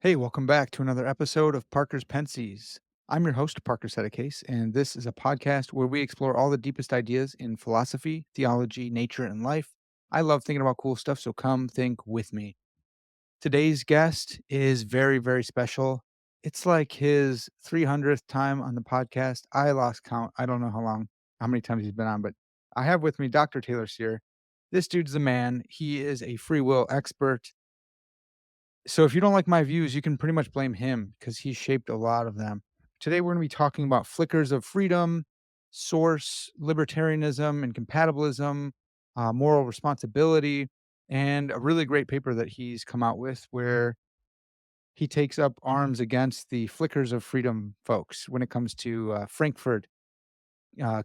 Hey, welcome back to another episode of Parker's Pensées. I'm your host, Parker Case, and this is a podcast where we explore all the deepest ideas in philosophy, theology, nature, and life. I love thinking about cool stuff, so come think with me. Today's guest is very, very special. It's like his 300th time on the podcast. I lost count. I don't know how many times he's been on, but I have with me Dr. Taylor Sear. This dude's the man. He is a free will expert. So if you don't like my views, you can pretty much blame him because he shaped a lot of them. Today, we're going to be talking about flickers of freedom, source, libertarianism, and compatibilism, moral responsibility, and a really great paper that he's come out with where he takes up arms against the flickers of freedom folks when it comes to Frankfurt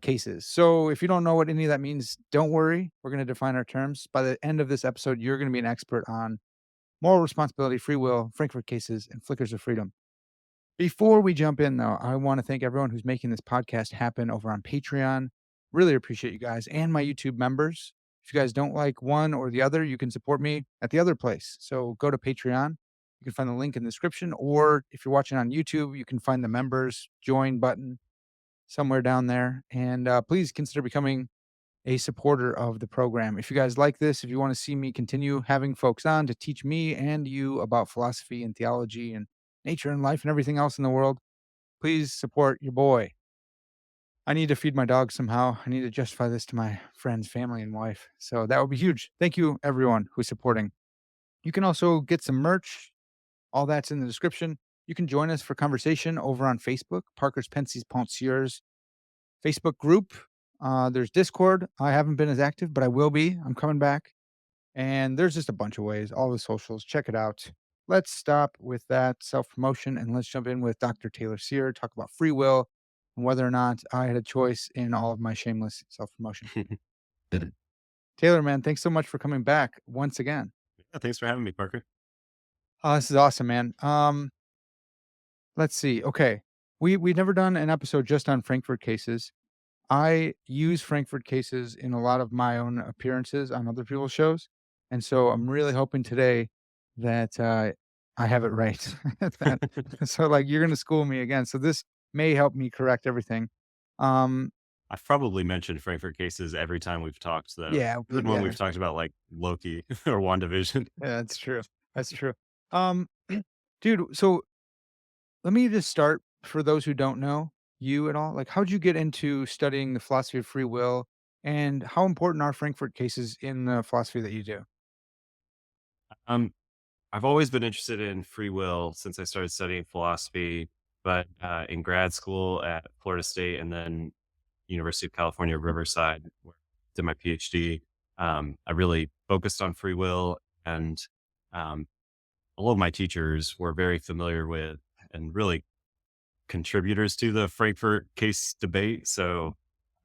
cases. So if you don't know what any of that means, don't worry. We're going to define our terms. By the end of this episode, you're going to be an expert on moral responsibility, free will, Frankfurt cases, and flickers of freedom. Before we jump in, though, I want to thank everyone who's making this podcast happen over on Patreon. Really appreciate you guys and my YouTube members. If you guys don't like one or the other, you can support me at the other place. So go to Patreon. You can find the link in the description, or if you're watching on YouTube, you can find the members join button somewhere down there. And please consider becoming a supporter of the program. If you guys like this, if you want to see me continue having folks on to teach me and you about philosophy and theology and nature and life and everything else in the world, please support your boy. I need to feed my dog somehow. I need to justify this to my friends, family, and wife. So that would be huge. Thank you, everyone who's supporting. You can also get some merch. All that's in the description. You can join us for conversation over on Facebook, Parker's Pensées Penseurs Facebook group. There's Discord. I haven't been as active, but I will be. I'm coming back. And there's just a bunch of ways, all the socials. Check it out. Let's stop with that self promotion and let's jump in with Dr. Taylor Sear, talk about free will and whether or not I had a choice in all of my shameless self promotion. Yeah, Taylor, man, thanks so much for coming back once again. thanks for having me, Parker. This is awesome, man. Let's see. Okay. We've never done an episode just on Frankfurt cases. I use Frankfurt cases in a lot of my own appearances on other people's shows, and so I'm really hoping today that, I have it right. That so, like, you're gonna school me again, so this may help me correct everything. Um, I've probably mentioned Frankfurt cases every time we've talked, though. yeah, Even when yeah, we've talked about like Loki or WandaVision. yeah, that's true. That's true. Um, dude, so let me just start for those who don't know you at all. Like, how'd you get into studying the philosophy of free will, and how important are Frankfurt cases in the philosophy that you do? Um, I've always been interested in free will since I started studying philosophy, but in grad school at Florida State and then University of California, Riverside, where I did my PhD, I really focused on free will and um, all of my teachers were very familiar with and really contributors to the Frankfurt case debate. So,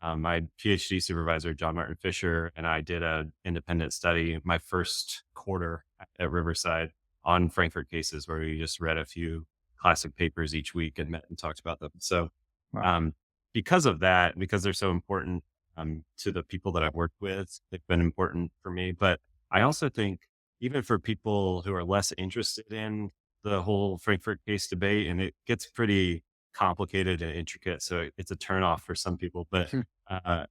my PhD supervisor, John Martin Fisher, and I did an independent study my first quarter at Riverside on Frankfurt cases, where we just read a few classic papers each week and met and talked about them. So, Wow. um, because of that, because they're so important to the people that I've worked with, they've been important for me. But I also think even for people who are less interested in the whole Frankfurt case debate, and it gets pretty complicated and intricate, so it's a turnoff for some people. But uh,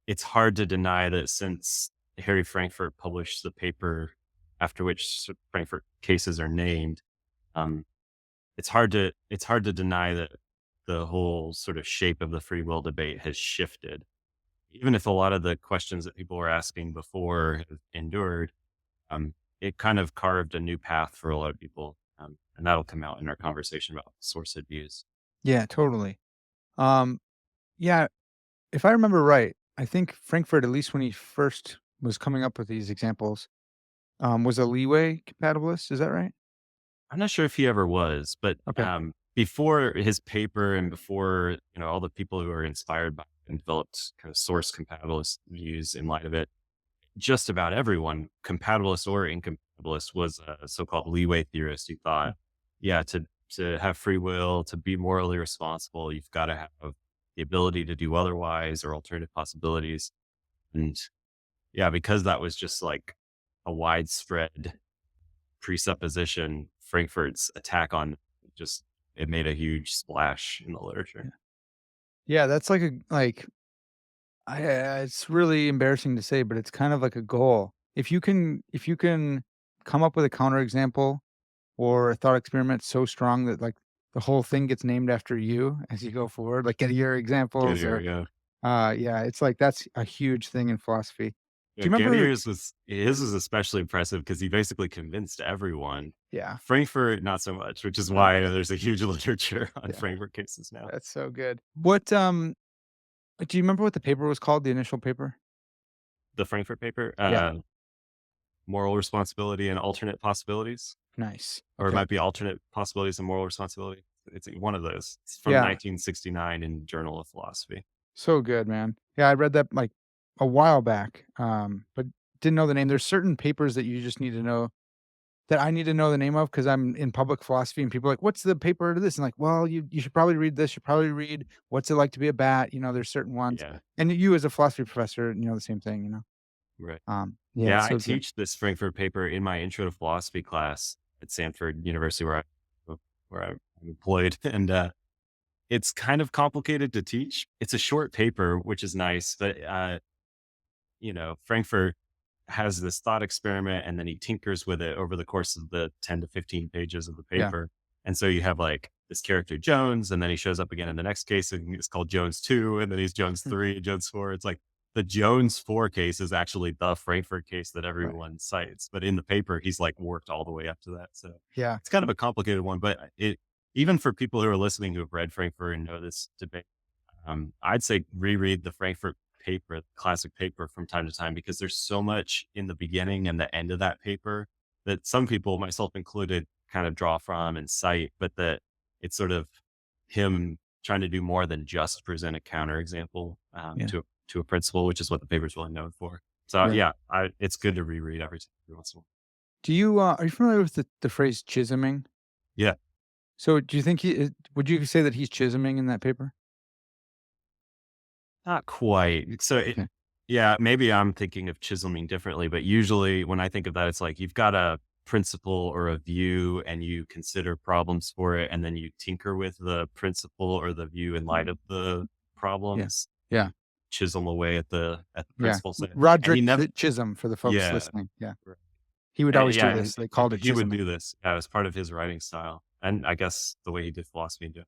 it's hard to deny that since Harry Frankfurt published the paper after which Frankfurt cases are named, um, it's hard to deny that the whole sort of shape of the free will debate has shifted. Even if a lot of the questions that people were asking before have endured, it kind of carved a new path for a lot of people, and that'll come out in our conversation about sourcehood views. Yeah, totally. Um, yeah, if I remember right, I think Frankfurt, at least when he first was coming up with these examples, was a Leeway compatibilist. Is that right? I'm not sure if he ever was, but Okay. before his paper and before all the people who were inspired by it and developed kind of source compatibilist views in light of it, just about everyone, compatibilist or incompatibilist, was a so-called leeway theorist who thought, yeah, to have free will, to be morally responsible, you've got to have the ability to do otherwise or alternative possibilities. And yeah, because that was just like a widespread presupposition Frankfurt's attack on just it made a huge splash in the literature. Yeah. Yeah, that's like it's really embarrassing to say, but it's kind of like a goal. If you can come up with a counterexample or a thought experiment so strong that, like, the whole thing gets named after you as you go forward, like, get your examples Gettier, or yeah. yeah, it's like that's a huge thing in philosophy. Do Yeah, you remember Gettier's was his was especially impressive because he basically convinced everyone. Yeah, Frankfurt, not so much, which is uh, why there's a huge literature on yeah, Frankfurt cases now. that's so good. Do you remember what the paper was called, the initial paper? The Frankfurt paper, Yeah, moral responsibility and alternate possibilities, nice. or it Okay. might be alternate possibilities and moral responsibility. It's one of those. It's from Yeah, 1969 in Journal of Philosophy. so good, man. Yeah, I read that, like, a while back, but didn't know the name. There's certain papers that you just need to know that I need to know the name of because 'cause I'm in public philosophy and people are like, "What's the paper to this?" And like, "Well, you should probably read this. You should probably read What's It Like to Be a Bat?" There's certain ones. Yeah, And you as a philosophy professor, the same thing. right. Yeah, Yeah, it's I so good. teach this Frankfurt paper in my intro to philosophy class at Stanford University, I'm employed, and it's kind of complicated to teach. It's a short paper, which is nice, but Frankfurt has this thought experiment and then he tinkers with it over the course of the 10 to 15 pages of the Yeah. paper. And so you have like this character Jones, and then he shows up again in the next case and it's called Jones 2, and then he's Jones Mm, 3, Jones 4. It's like the Jones 4 case is actually the Frankfurt case that right. everyone cites. But in the paper, he's like worked all the way up to that. So Yeah. it's kind of a complicated one, but it even for people who are listening who have read Frankfurt and know this debate, I'd say reread the Frankfurt paper, the classic paper from time to time, because there's so much in the beginning and the end of that paper that some people, myself included, kind of draw from and cite, but that it's sort of him trying to do more than just present a counterexample Yeah. to a principle, which is what the paper is really known for. So Yeah. yeah, it's good to reread every once in a while. Are you familiar with the phrase chisoming? Yeah, So do you think would you say that he's chisoming in that paper? not quite. Okay. Yeah, maybe I'm thinking of chiseling differently, but usually when I think of that, it's like you've got a principle or a view and you consider problems for it, and then you tinker with the principle or the view in light of the Yeah. problems. Yeah. Chisel away at the Yeah. principle set. And he Roderick never, Chisholm for the folks yeah, listening. Yeah. right. He would And, always yeah, do and, this. They and called it he would chisoming. do this as part of his writing style, and I guess the way he did philosophy too.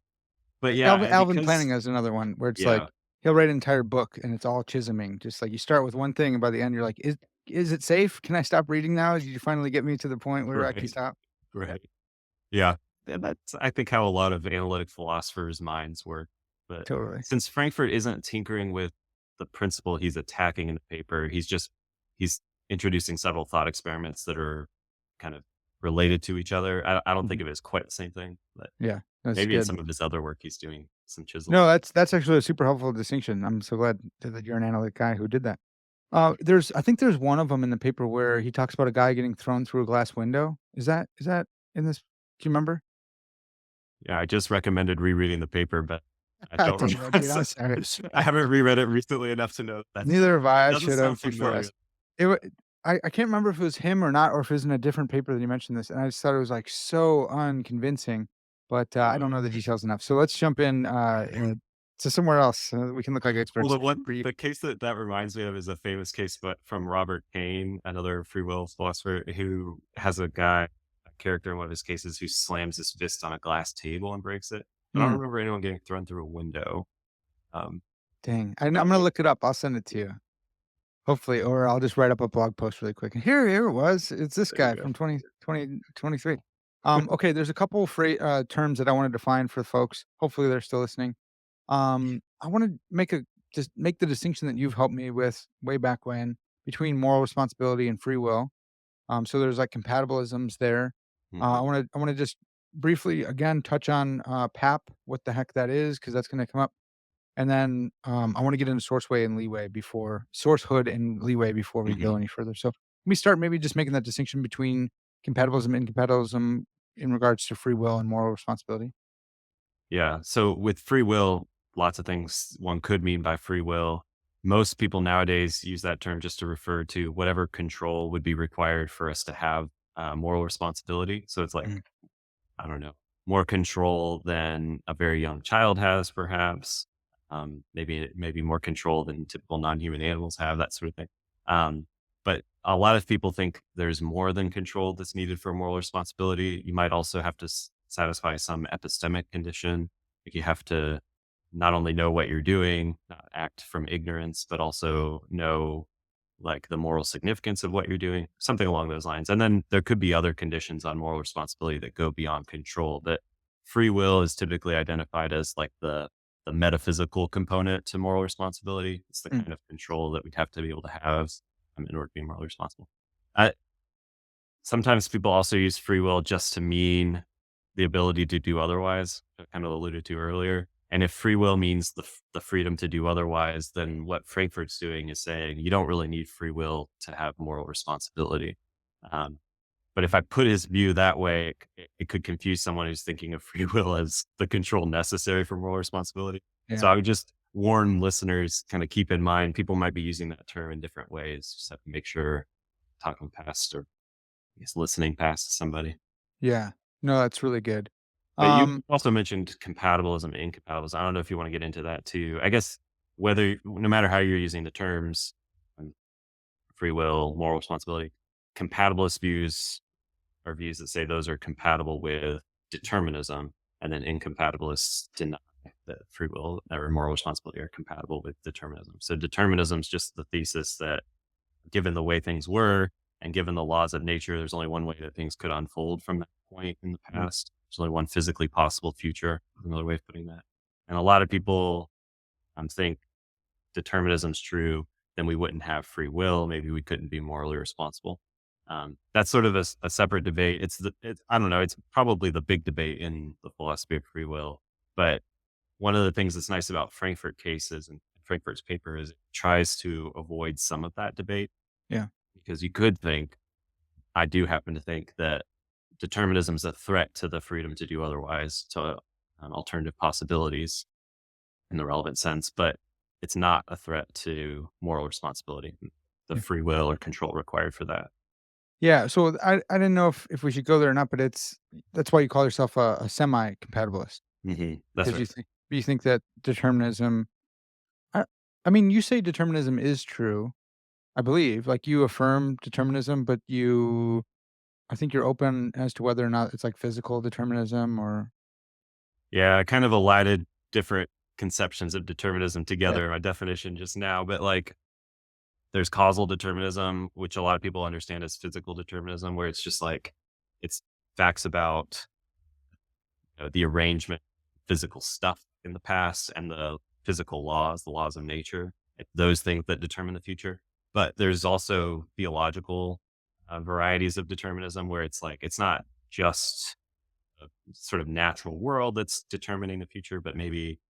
But Alvin yeah, Alvin because Planning is another one where it's like yeah, he'll write an entire book and it's all chisoming. Just like you start with one thing and by the end you're like, "Is it safe? Can I stop reading now? Did you finally get me to the point where I can right, stop?" Yeah, right. Yeah. And that's, I think, how a lot of analytic philosophers' minds work. But totally. since Frankfurt isn't tinkering with the principle he's attacking in the paper, he's introducing several thought experiments that are kind of related to each other. I don't think Mhm. of it as quite the same thing, but Yeah, that's maybe in good. some of his other work he's doing some No, chiseling. that's actually a super helpful distinction. I'm so glad that you're an analytic guy who did that. I think there's one of them in the paper where he talks about a guy getting thrown through a glass window. Is that in this? Do you remember? Yeah, I just recommended rereading the paper, but I I don't didn't know, remember. dude. I'm sorry. I haven't reread it recently enough to know that's Neither have I. I doesn't should have sound for sure. familiar. It wa I can't remember if it was him or not, or if it was in a different paper that he mentioned this, and I just thought it was, like, so unconvincing, but, I don't know the details enough. So let's jump in to somewhere else, we can look like Well, experts. the case that reminds me of is a famous case, but from Robert Kane, another free will philosopher, who has a character in one of his cases who slams his fist on a glass table and breaks it. I don't Mm, remember anyone getting thrown through a window. Um, dang. I'm but gonna look it up. I'll send it to you, hopefully, or I'll just write up a blog post really quick. And here it was. It's this there you guy go. from 2023. Okay, there's a couple terms that I wanna define for folks. Hopefully, they're still listening. I wanna just make the distinction that you've helped me with way back when between moral responsibility and free will. So there's like compatibilisms there. Mhm. I wanna just briefly again touch on PAP, what the heck that is, because that's gonna come up. And then I want to get into Sourcehood and Leeway before we go Mhm. any further. So let me start maybe just making that distinction between compatibilism and incompatibilism in regards to free will and moral responsibility. Yeah. So with free will, lots of things one could mean by free will. Most people nowadays use that term just to refer to whatever control would be required for us to have moral responsibility. So it's like Mhm. I don't know, more control than a very young child has, perhaps. Maybe more control than typical non-human animals have, that sort of thing. Um, but a lot of people think there's more than control that's needed for moral responsibility. You might also have to satisfy some epistemic condition. Like you have to not only know what you're doing, not act from ignorance, but also know like the moral significance of what you're doing, something along those lines. And then there could be other conditions on moral responsibility that go beyond control. But free will is typically identified as like the metaphysical component to moral responsibility. It's the Mm, kind of control that we'd have to be able to have in order to be morally responsible. Uh, Sometimes people also use free will just to mean the ability to do otherwise, I kind of alluded to earlier. And if free will means the freedom to do otherwise, then what Frankfurt's doing is saying you don't really need free will to have moral responsibility. Um, but if I put his view that way, it could confuse someone who's thinking of free will as the control necessary for moral responsibility. So yeah. I would just warn listeners, kind of keep in mind, people might be using that term in different ways. Just have to make sure talking past or I guess listening past somebody. Yeah. No, that's really good. But you Um, also mentioned compatibilism and incompatibilism. I don't know if you want to get into that too. I guess no matter how you're using the terms, um, free will, moral responsibility, compatibilist views are views that say those are compatible with determinism, and then incompatibilists deny that free will or moral responsibility are compatible with determinism. So determinism is just the thesis that given the way things were and given the laws of nature, there's only one way that things could unfold from that point in the past. There's only one physically possible future, another way of putting that. And a lot of people think determinism's true, then we wouldn't have free will. Maybe we couldn't be morally responsible. That's sort of a separate debate. I don't know. It's probably the big debate in the philosophy of free will. But one of the things that's nice about Frankfurt cases and Frankfurt's paper is it tries to avoid some of that debate yeah. because you could think, I do happen to think that determinism is a threat to the freedom to do otherwise, to alternative possibilities in the relevant sense, but it's not a threat to moral responsibility, the Yeah. free will or control required for that. Yeah. So I didn't know if we should go there or not, but that's why you call yourself a semi-compatibilist That's because right. you think that determinism. I, I mean, you say determinism is true. I believe, like you affirm determinism, but I think you're open as to whether or not it's like physical determinism or Yeah, I kind of elided different conceptions of determinism yeah, together in my definition just now, but like there's causal determinism, which a lot of people understand as physical determinism, where it's just like it's facts about the arrangement, physical stuff in the past, and the physical laws, the laws of nature, those things that determine the future. But there's also theological varieties of determinism where it's like it's not just a sort of natural world that's determining the future, but maybe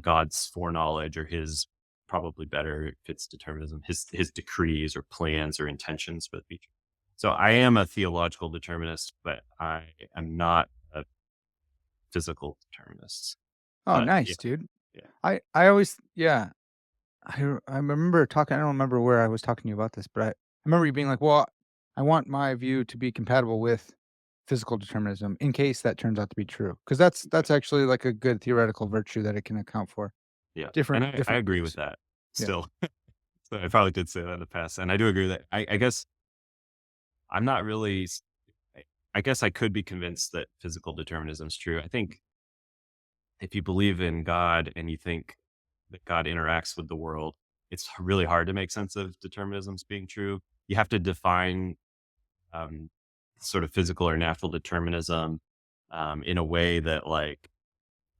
God's foreknowledge or his probably better if it's determinism, his decrees or plans or intentions for the future. So I am a theological determinist, but I am not a physical determinist. oh, But yeah, nice, dude. yeah. I always yeah, I remember talking I don't remember where I was talking to you about this, but I remember you being like, "Well, I want my view to be compatible with physical determinism in case that turns out to be true, because that's actually like a good theoretical virtue that it can account for. Yeah. And I Different agree with views. that Yeah. still. So I probably did say that in the past. And I do agree that I guess I'm not really I guess I could be convinced that physical determinism is true. I think if you believe in God and you think that God interacts with the world, it's really hard to make sense of determinism's being true. You have to define um, sort of physical or natural determinism in a way that, like,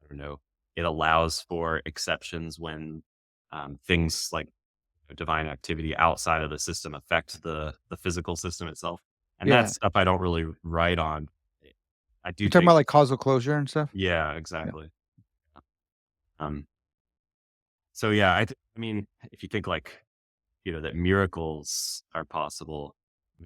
I don't know, it allows for exceptions when things like divine activity outside of the system affect the physical system itself. And Yeah. that's stuff I don't really write on. I do You're talking think, about like causal closure and stuff? yeah, Yeah. exactly. Um, so yeah, I mean, if you think like that miracles are possible.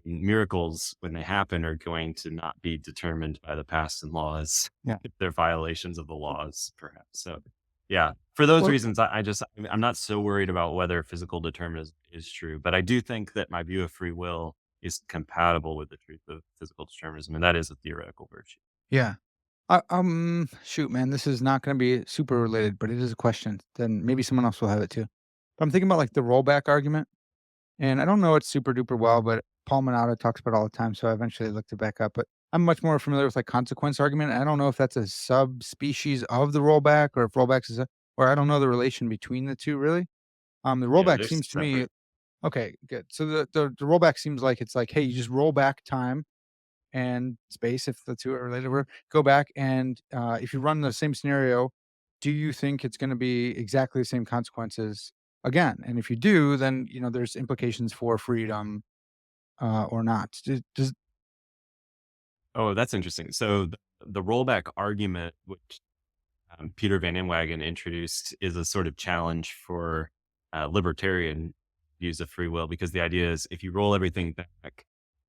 Miracles, when they happen, are going to not be determined by the past and laws. Yeah. If they're violations of the laws, perhaps. So, yeah, for those Well, reasons, I'm not so worried about whether physical determinism is true, but I do think that my view of free will is compatible with the truth of physical determinism, and that is a theoretical virtue. yeah. Shoot, man, this is not going to be super related, but it is a question. Then maybe someone else will have it too. But I'm thinking about like the rollback argument, and I don't know it super duper well, but Paul Manata talks about it all the time, so I eventually looked it back up. But I'm much more familiar with like consequence argument. I don't know if that's a subspecies of the rollback, or if rollbacks is a, or I don't know the relation between the two really. The Yeah, rollback there's seems to me separate. okay, good. So the rollback seems like it's like, hey, you just roll back time and space, if the two are related, or go back and if you run the same scenario, do you think it's going to be exactly the same consequences again? And if you do, then there's implications for freedom or not. Does Oh, that's interesting. So the rollback argument, which Peter Van Inwagen introduced, is a sort of challenge for libertarian views of free will, because the idea is if you roll everything back,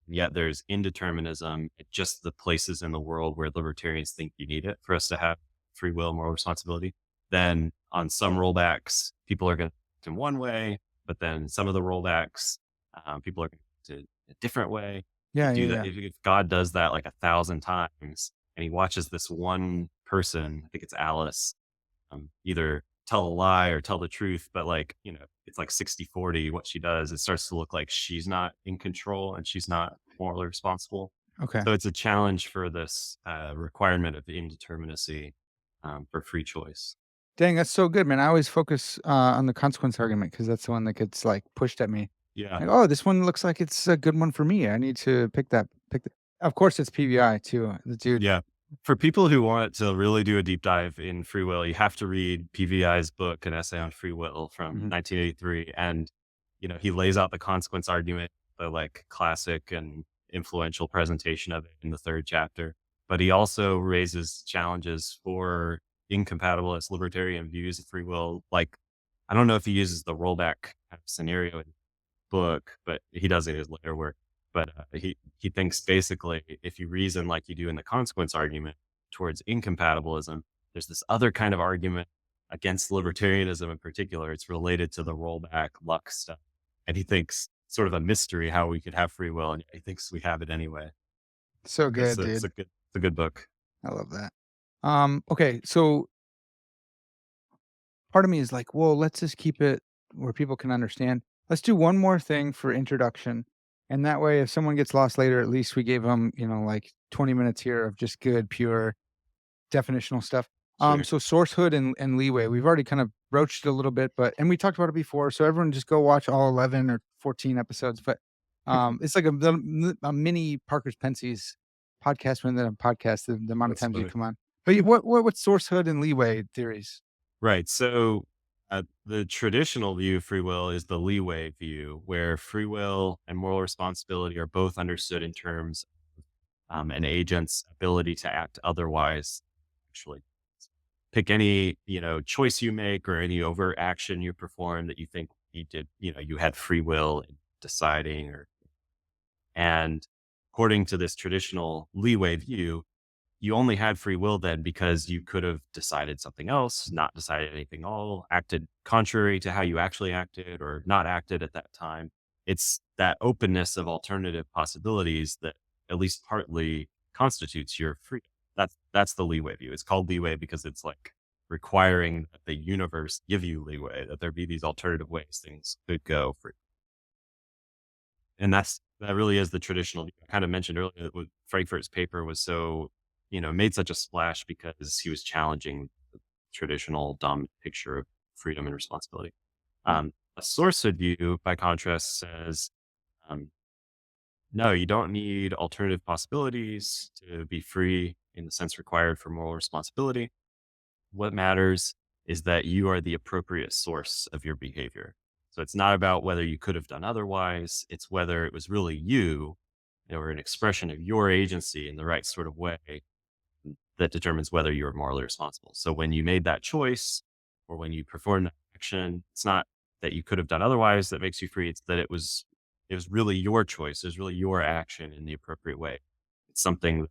yet there's indeterminism at just the places in the world where libertarians think you need it for us to have free will, moral responsibility, then on some rollbacks, people are going to act in one way, but then some of the rollbacks, people are going to act a different way. You yeah, yeah, do that yeah. if God does that like 1,000 times, and he watches this one person, I think it's Alice, either tell a lie or tell the truth, but like, it's like 60-40 what she does. It starts to look like she's not in control and she's not morally responsible. Okay. So it's a challenge for this requirement of indeterminacy for free choice. Dang, that's so good, man. I always focus on the consequence argument because that's the one that gets like pushed at me. Yeah. Like, oh, this one looks like it's a good one for me. I need to pick that. Pick the. Of course, it's PVI too. The dude. Yeah. For people who want to really do a deep dive in free will, you have to read PVI's book, An Essay on Free Will from Mhm. 1983. And, he lays out the consequence argument, the like classic and influential presentation of it in the third chapter. But he also raises challenges for incompatibilist libertarian views of free will. Like, I don't know if he uses the rollback kind of scenario book, but he does in his later work. But he thinks basically if you reason like you do in the consequence argument towards incompatibilism, there's this other kind of argument against libertarianism in particular. It's related to the rollback luck stuff, and he thinks sort of a mystery how we could have free will, and he thinks we have it anyway. So It's good, a, it's dude. a good it's a good book. I love that. Okay, so part of me is like, well, let's just keep it where people can understand. Let's do one more thing for introduction. And that way, if someone gets lost later, at least we gave them, like 20 minutes here of just good, pure definitional stuff. Sure. So Sourcehood and Leeway, we've already kind of broached it a little bit, but and we talked about it before. So everyone just go watch all 11 or 14 episodes. But it's like a mini Parker's Pensées podcast within a podcast, the amount of That's times you funny. come on. But what's Sourcehood and Leeway theories? Right. So the traditional view of free will is the leeway view, where free will and moral responsibility are both understood in terms an agent's ability to act otherwise. Actually, pick any choice you make or any overt action you perform that you think you did. You had free will in deciding, and according to this traditional leeway view, you only had free will then because you could have decided something else, not decided anything at all, acted contrary to how you actually acted, or not acted at that time. It's that openness of alternative possibilities that at least partly constitutes your freedom. That's the leeway view. It's called leeway because it's like requiring that the universe give you leeway, that there be these alternative ways things could go for. And that really is the traditional view. I kind of mentioned earlier that Frankfurt's paper was so, made such a splash because he was challenging the traditional dominant picture of freedom and responsibility. A Sourcehood view, by contrast, says, um, no, you don't need alternative possibilities to be free in the sense required for moral responsibility. What matters is that you are the appropriate source of your behavior. So it's not about whether you could have done otherwise, it's whether it was really you or an expression of your agency in the right sort of way that determines whether you're morally responsible. So when you made that choice or when you performed that action, it's not that you could have done otherwise that makes you free. It's that it was really your choice. It was really your action in the appropriate way. It's something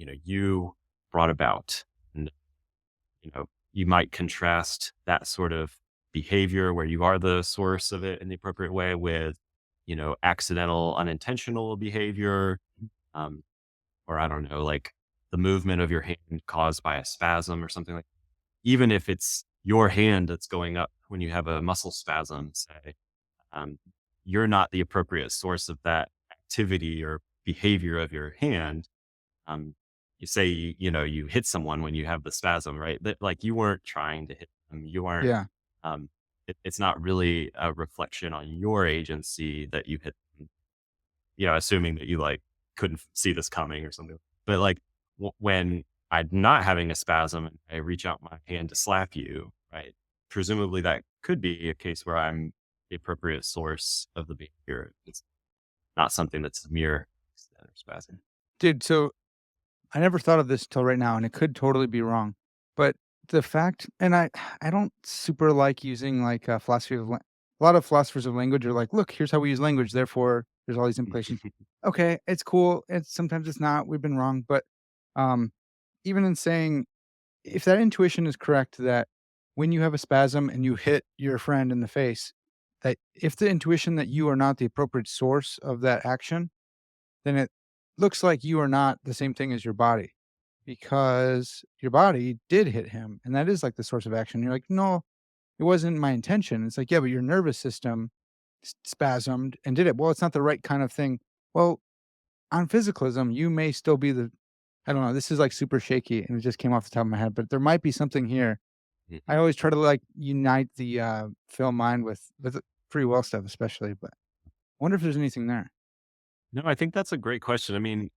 you brought about. And you might contrast that sort of behavior where you are the source of it in the appropriate way with, accidental, unintentional behavior, um, or I don't know, like the movement of your hand caused by a spasm or something like, even if it's your hand that's going up when you have a muscle spasm, say, um, you're not the appropriate source of that activity or behavior of your hand. um, you say, you hit someone when you have the spasm, right? That, like, you weren't trying to hit them. You aren't, Yeah. um, it's not really a reflection on your agency that you hit them, assuming that you like couldn't see this coming or something. But like when I'm not having a spasm and I reach out my hand to slap you, right? Presumably that could be a case where I'm the appropriate source of the behavior. It's not something that's a mere accident or spasm. Dude, so I never thought of this till right now, and it could totally be wrong. But the fact, and I don't super like using like philosophy of a lot of philosophers of language are like, look, here's how we use language. Therefore, there's all these implications. Okay, it's cool. It's sometimes it's not. We've been wrong, but um, even in saying if that intuition is correct, that when you have a spasm and you hit your friend in the face, that if the intuition that you are not the appropriate source of that action, then it looks like you are not the same thing as your body because your body did hit him. And that is like the source of action. You're like, no, it wasn't my intention. It's like, yeah, but your nervous system spasmed and did it. Well, it's not the right kind of thing. Well, on physicalism, you may still be I don't know. This is like super shaky and it just came off the top of my head, but there might be something here. I always try to like unite the film mind with free will stuff, especially, but I wonder if there's anything there. No, I think that's a great question. I mean,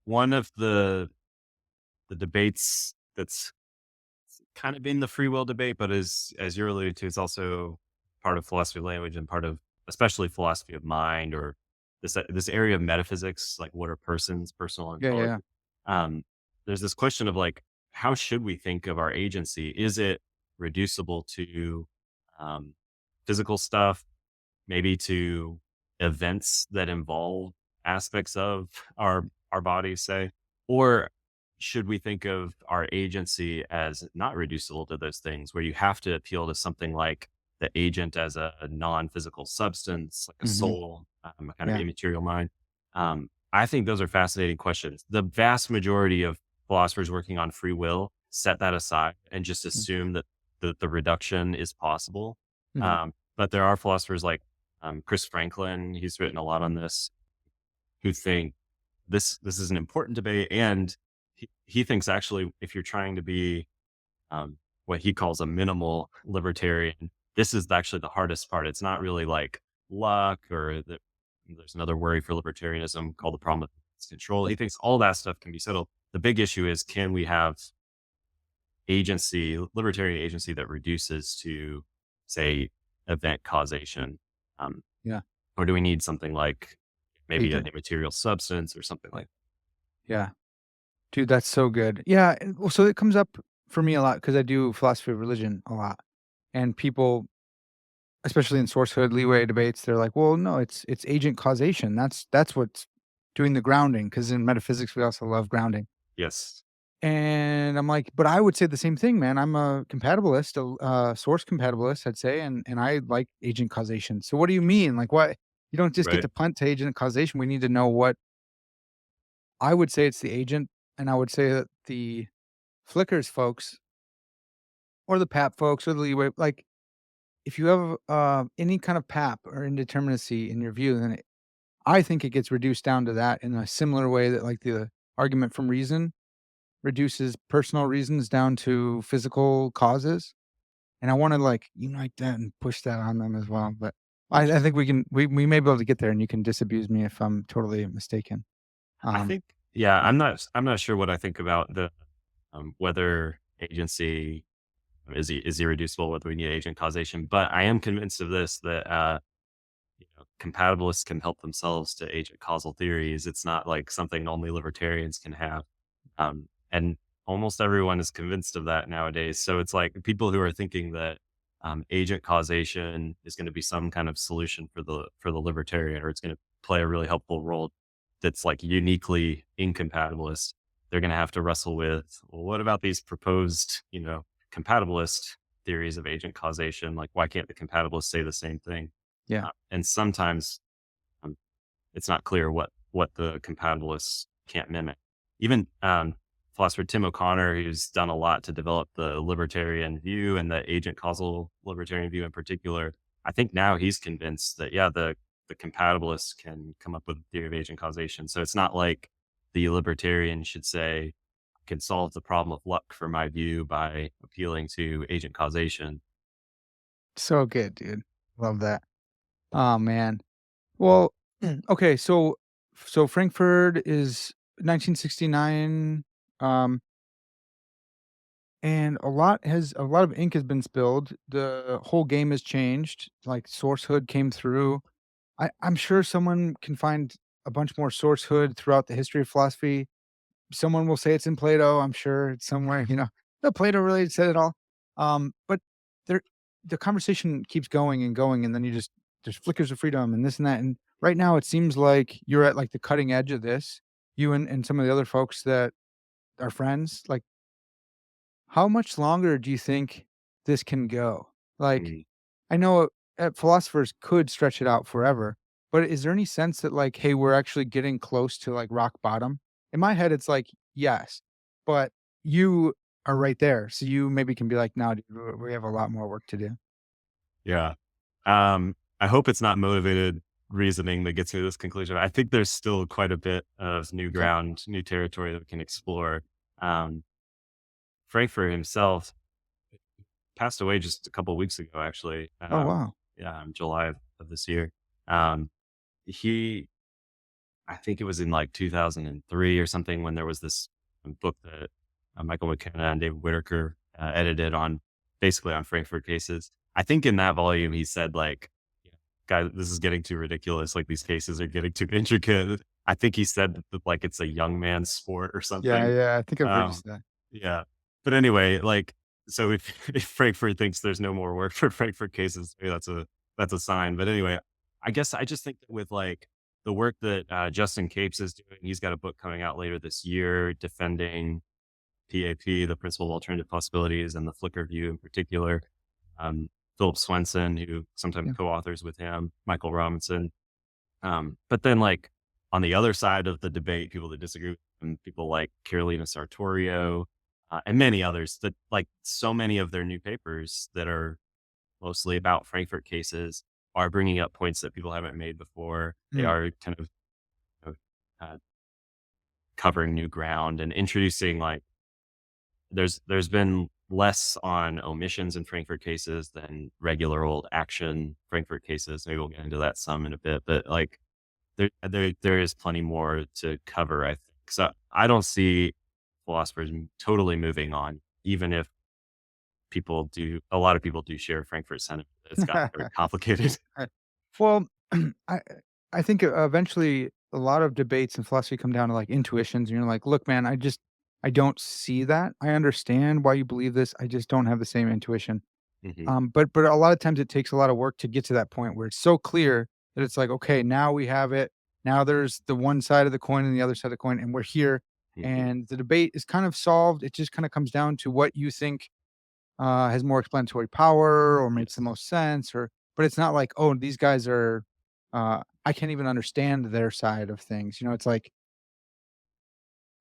one of the debates that's kind of been the free will debate, but as you're alluding to, it's also part of philosophy of language and part of especially philosophy of mind, or this area of metaphysics, like what are persons, personal Yeah, yeah, ontology. yeah. Um, there's this question of like, how should we think of our agency? Is it reducible to um, physical stuff, maybe to events that involve aspects of our bodies, say? Or should we think of our agency as not reducible to those things, where you have to appeal to something like the agent as a non-physical substance, like a Hmm. soul, a kind of Yeah. immaterial mind? I think those are fascinating questions. The vast majority of philosophers working on free will set that aside and just assume that the reduction is possible. Mm-hmm. But there are philosophers like Chris Franklin, he's written a lot on this, who think this is an important debate, and he thinks actually if you're trying to be what he calls a minimal libertarian, this is actually the hardest part. It's not really like luck or there's another worry for libertarianism called the problem of control. He thinks all that stuff can be settled. The big issue is, can we have agency, libertarian agency, that reduces to, say, event causation? Um, Yeah. or do we need something like maybe an Agent. immaterial substance or something like Yeah. Dude, that's so good. Yeah. Well, so it comes up for me a lot because I do philosophy of religion a lot. And people, especially in Sourcehood, Leeway debates, they're like, well, no, it's agent causation. That's what's doing the grounding. Because in metaphysics, we also love grounding. yes, And I'm like, but I would say the same thing, man. I'm a compatibilist, a source compatibilist, I'd say, and I like agent causation. So what do you mean? Like, what? You don't just get right, to punt to agent causation. We need to know what. I would say it's the agent, and I would say that the Flickrs folks or the PAP folks or the Leeway, like if you have any kind of PAP or indeterminacy in your view, then I think it gets reduced down to that in a similar way that like the argument from reason reduces personal reasons down to physical causes. And I wanna, like, unite that and push that on them as well, but I think we may be able to get there, and you can disabuse me if I'm totally mistaken. I Um, think, yeah, yeah. I'm not sure what I think about the whether agency is irreducible, whether we need agent causation, but I am convinced of this, that compatibilists can help themselves to agent causal theories. It's not like something only libertarians can have. And almost everyone is convinced of that nowadays. So it's like people who are thinking that agent causation is going to be some kind of solution for the libertarian, or it's going to play a really helpful role that's like uniquely incompatibilist. They're going to have to wrestle with, well, what about these proposed, compatibilist theories of agent causation? Like, why can't the compatibilists say the same thing? Yeah. And sometimes it's not clear what the compatibilists can't mimic. Even philosopher Tim O'Connor, who's done a lot to develop the libertarian view and the agent causal libertarian view in particular. I think now he's convinced that, yeah, the compatibilists can come up with a theory of agent causation. So it's not like the libertarian should say, I can solve the problem of luck for my view by appealing to agent causation. So good, dude. Love that. Oh, man. Well, okay, so Frankfurt is 1969, um, and a lot of ink has been spilled. The whole game has changed. Like Sourcehood came through. I'm sure someone can find a bunch more Sourcehood throughout the history of philosophy. Someone will say it's in Plato. I'm sure it's somewhere. No, Plato really said it all. But there, the conversation keeps going and going, and then there's flickers of freedom and this and that. And right now, it seems like you're at like the cutting edge of this. You and some of the other folks that are friends. Like, how much longer do you think this can go? Like, Mm, I know philosophers could stretch it out forever, but is there any sense that like, hey, we're actually getting close to like rock bottom? In my head, it's like, yes, but you are right there. So you maybe can be like, no, dude, we have a lot more work to do. yeah. I hope it's not motivated reasoning that gets me to this conclusion. I think there's still quite a bit of new Okay. ground, new territory that we can explore. Um, Frankfurt himself passed away just a couple of weeks ago, actually. Oh, wow. Yeah, in July of this year. Um, he, I think it was in like 2003 or something when there was this book that Michael McKenna and David Whitaker edited on basically on Frankfurt cases. I think in that volume he said like, "Yeah, guys, this is getting too ridiculous. Like these cases are getting too intricate." I think he said that like it's a young man's sport or Yeah, something. yeah. I think I've heard you Um, say that. yeah. But anyway, like, so if, if Frankfurt thinks there's no more work for Frankfurt cases, maybe that's a sign. But anyway, I guess I just think that with like the work that Justin Capes is doing, he's got a book coming out later this year defending PAP, the principle of alternative possibilities, and the Flickr view in particular. Philip Swenson, who sometimes Yeah. co-authors with him, Michael Robinson. But then, like on the other side of the debate, people that disagree with him, people like Carolina Sartorio and many others, that like so many of their new papers that are mostly about Frankfurt cases are bringing up points that people haven't made before. They Mm, are kind of you know, covering new ground and introducing like there's been less on omissions in Frankfurt cases than regular old action Frankfurt cases. Maybe we'll get into that some in a bit, but like there is plenty more to cover, I think. So I don't see philosophers totally moving on, even if a lot of people do share Frankfurt sentiment. It's gotten very complicated. right. Well, I I think eventually a lot of debates in philosophy come down to like intuitions, and you're like, look, man, I don't see that. I understand why you believe this. I just don't have the same intuition. Hmm. But a lot of times it takes a lot of work to get to that point where it's so clear that it's like, okay, now we have it. Now there's the one side of the coin and the other side of the coin, and we're here. Hmm. And the debate is kind of solved. It just kind of comes down to what you think has more explanatory power or makes the Yes. most sense, or but it's not like, oh, these guys are I can't even understand their side of things. It's like,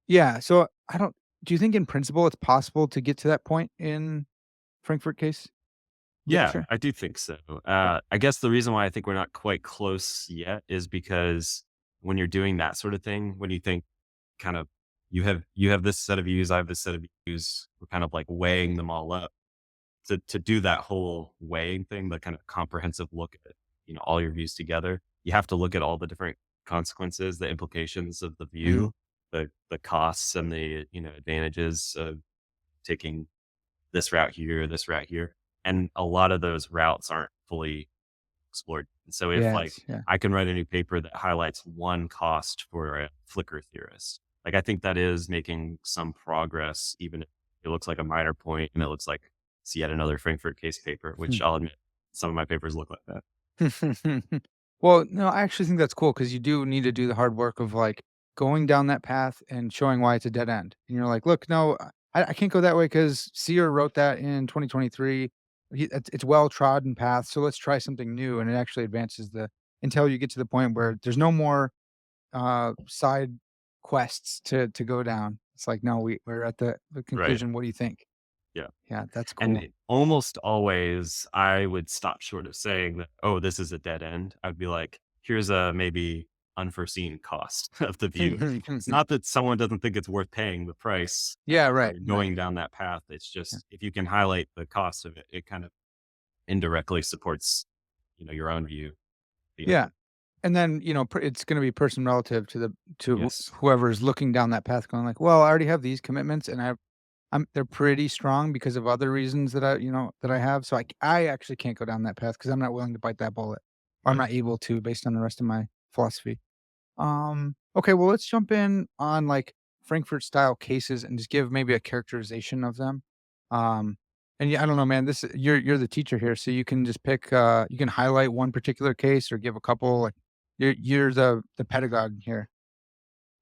yeah, so I don't do you think in principle it's possible to get to that point in Frankfurt case Yeah, literature? I do think so. I guess the reason why I think we're not quite close yet is because when you're doing that sort of thing, when you think kind of you have this set of views, I have this set of views, we're kind of like weighing them all up. To do that whole weighing thing, the kind of comprehensive look at all your views together, you have to look at all the different consequences, the implications of the Mhm. view, the costs and the advantages of taking this route here. And a lot of those routes aren't fully explored. So if like Yes, yeah. I can write a new paper that highlights one cost for a Flickr theorist, like I think that is making some progress, even if it looks like a minor point and it looks like it's yet another Frankfurt case paper, which I'll admit some of my papers look like that. Well, no, I actually think that's cool because you do need to do the hard work of like going down that path and showing why it's a dead end. And you're like, look, no, I can't go that way because Sear wrote that in 2023. It's well trodden path, so let's try something new, and it actually advances the until you get to the point where there's no more side quests to go down. It's like, no, we're at the Right. conclusion. What do you think? Yeah. Yeah, that's And cool. almost always, I would stop short of saying that, "Oh, this is a dead end." I'd be like, "Here's a maybe unforeseen cost of the view." It's not that someone doesn't think it's worth paying the price, Yeah, for right, right. going down that path. It's Yeah. just if you can highlight the cost of it, it kind of indirectly supports, your own view. The Yeah. other. And then, it's gonna be person relative to Yes. whoever's looking down that path going like, "Well, I already have these commitments and they're pretty strong because of other reasons that I have, so I actually can't go down that path because 'cause I'm not willing to bite that bullet. Or I'm Right. not able to based on the rest of my philosophy." Okay, well, let's jump in on, like, Frankfurt style cases and just give maybe a characterization of them. Um, and yeah, I don't know, man, you're the teacher here, so you can just pick, you can highlight one particular case or give a couple, like, you're the pedagogue here.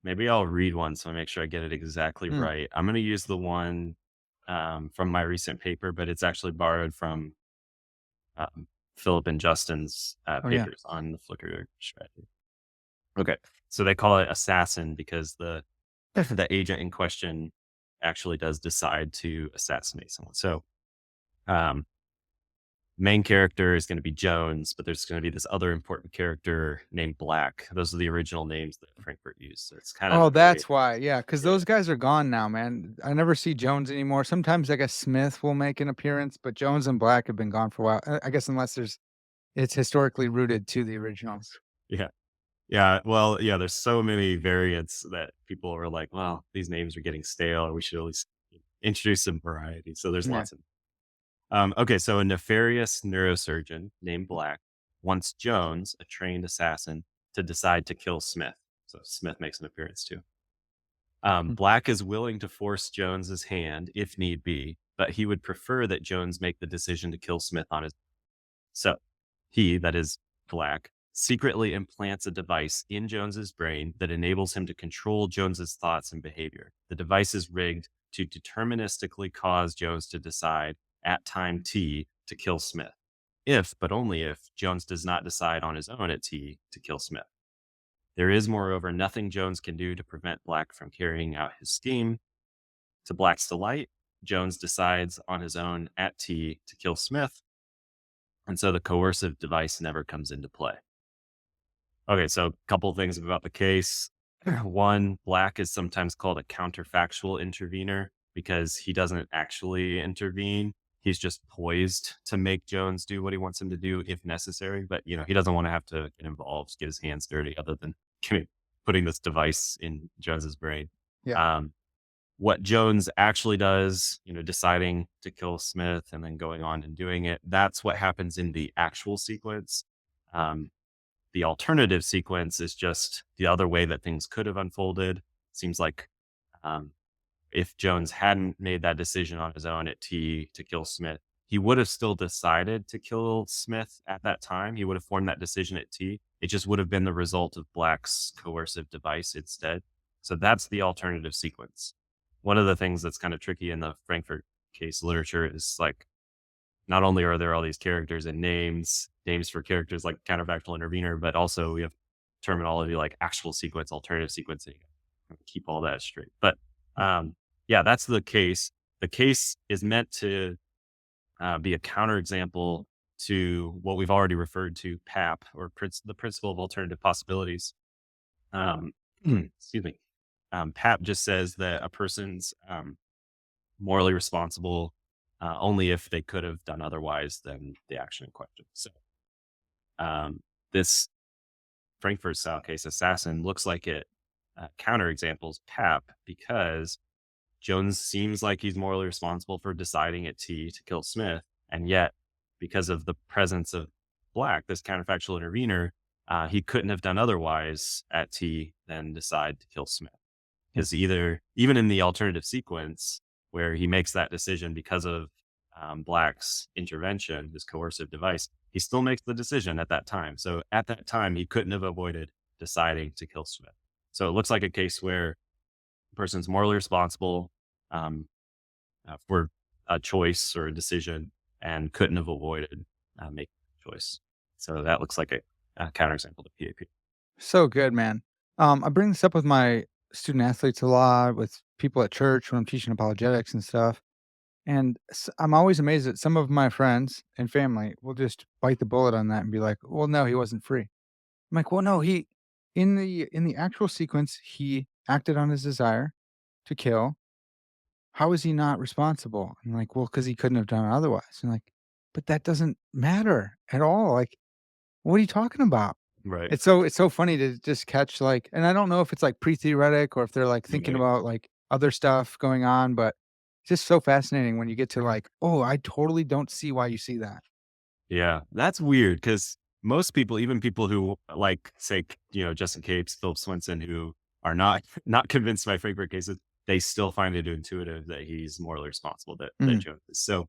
Maybe I'll read one so I make sure I get it exactly Mm, right. I'm gonna use the one, from my recent paper, but it's actually borrowed from, Philip and Justin's, oh, yeah. papers on the Flickr strategy. Okay. So they call it assassin because the the agent in question actually does decide to assassinate someone. So, um, main character is going to be Jones, but there's going to be this other important character named Black. Those are the original names that Frankfurt used. So it's kind of Oh, a very that's why, yeah, because yeah, those guys are gone now, man. I never see Jones anymore. Sometimes I guess Smith will make an appearance, but Jones and Black have been gone for a while. I guess unless it's historically rooted to the originals. yeah, yeah. Well, yeah. There's so many variants that people are like, well, these names are getting stale, or we should at least introduce some variety. So there's Yeah. lots of. Okay, so a nefarious neurosurgeon named Black wants Jones, a trained assassin, to decide to kill Smith. So Smith makes an appearance too. Mm, Black is willing to force Jones's hand if need be, but he would prefer that Jones make the decision to kill Smith on his. So he, that is Black, secretly implants a device in Jones's brain that enables him to control Jones's thoughts and behavior. The device is rigged to deterministically cause Jones to decide at time T to kill Smith. If, but only if, Jones does not decide on his own at T to kill Smith. There is, moreover, nothing Jones can do to prevent Black from carrying out his scheme. To Black's delight, Jones decides on his own at T to kill Smith, and so the coercive device never comes into play. Okay, so a couple things about the case. One, Black is sometimes called a counterfactual intervener because he doesn't actually intervene. He's just poised to make Jones do what he wants him to do if necessary. But he doesn't want to have to get involved, get his hands dirty, other than getting- putting this device in Jones's brain. yeah. Um, what Jones actually does, deciding to kill Smith and then going on and doing it, that's what happens in the actual sequence. Um, the alternative sequence is just the other way that things could have unfolded. Seems like um, if Jones hadn't made that decision on his own at T to kill Smith, he would have still decided to kill Smith at that time. He would have formed that decision at T. It just would have been the result of Black's coercive device instead. So that's the alternative sequence. One of the things that's kind of tricky in the Frankfurt case literature is like not only are there all these characters and names for characters like counterfactual intervener, but also we have terminology like actual sequence, alternative sequencing. Keep all that straight. But Yeah. yeah, that's the case. The case is meant to be a counterexample to what we've already referred to, PAP, or the principle of alternative possibilities. Um, excuse me. PAP just says that a person's morally responsible only if they could have done otherwise than the action in question. So um, this Frankfurt style case, Assassin, looks like it counterexamples PAP because Jones seems like he's morally responsible for deciding at T to kill Smith. And yet, because of the presence of Black, this counterfactual intervener, he couldn't have done otherwise at T than decide to kill Smith. Yeah. Because even in the alternative sequence where he makes that decision because of Black's intervention, his coercive device, he still makes the decision at that time. So at that time, he couldn't have avoided deciding to kill Smith. So it looks like a case where the person's morally responsible um, for a choice or a decision and couldn't have avoided making a choice. So that looks like a counterexample to PAP. So good, man. I bring this up with my student athletes a lot, with people at church when I'm teaching apologetics and stuff. And I'm always amazed that some of my friends and family will just bite the bullet on that and be like, "Well, no, he wasn't free." I'm like, "Well, no, he in the actual sequence, he acted on his desire to kill. How is he not responsible?" I'm like, "Well, because he couldn't have done it otherwise." I'm like, "But that doesn't matter at all. Like, what are you talking about?" Right. It's so funny to just catch, like, and I don't know if it's, like, pre-theoretic or if they're, like, thinking Right. about, like, other stuff going on, but it's just so fascinating when you get to, like, "Oh, I totally don't see why you see that." Yeah, that's weird because most people, even people who like, say, Justin Capes, Philip Swenson, who are not not convinced by Frankfurt cases, they still find it intuitive that he's morally responsible, that Mm, Jones is. So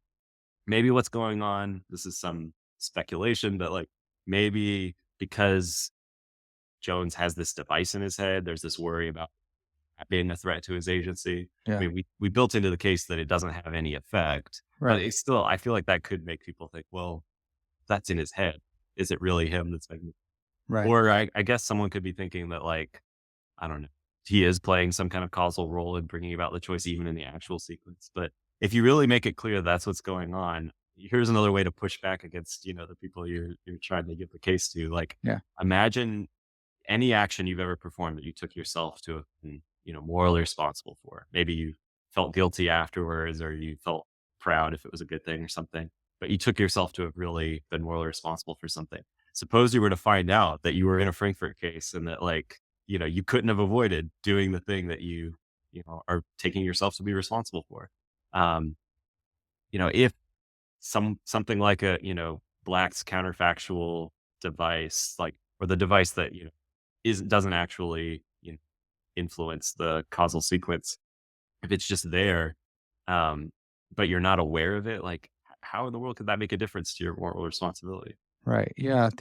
maybe what's going on, this is some speculation, but like maybe because Jones has this device in his head, there's this worry about being a threat to his agency. I yeah, mean, we built into the case that it doesn't have any effect, but right, it's still, I feel like that could make people think, well, that's in his head. Is it really him that's making it? right, Or I guess someone could be thinking that, like, I don't know, he is playing some kind of causal role in bringing about the choice even in the actual sequence. But if you really make it clear that's what's going on, here's another way to push back against, the people you're trying to give the case to. Like, yeah. imagine any action you've ever performed that you took yourself to have been, morally responsible for. Maybe you felt guilty afterwards or you felt proud if it was a good thing or something, but you took yourself to have really been morally responsible for something. Suppose you were to find out that you were in a Frankfurt case and that, like, you couldn't have avoided doing the thing that are taking yourself to be responsible for. Um, if something like a, Black's counterfactual device, like, or the device that, doesn't actually, influence the causal sequence. If it's just there, um, but you're not aware of it, like, how in the world could that make a difference to your moral responsibility? Right, yeah,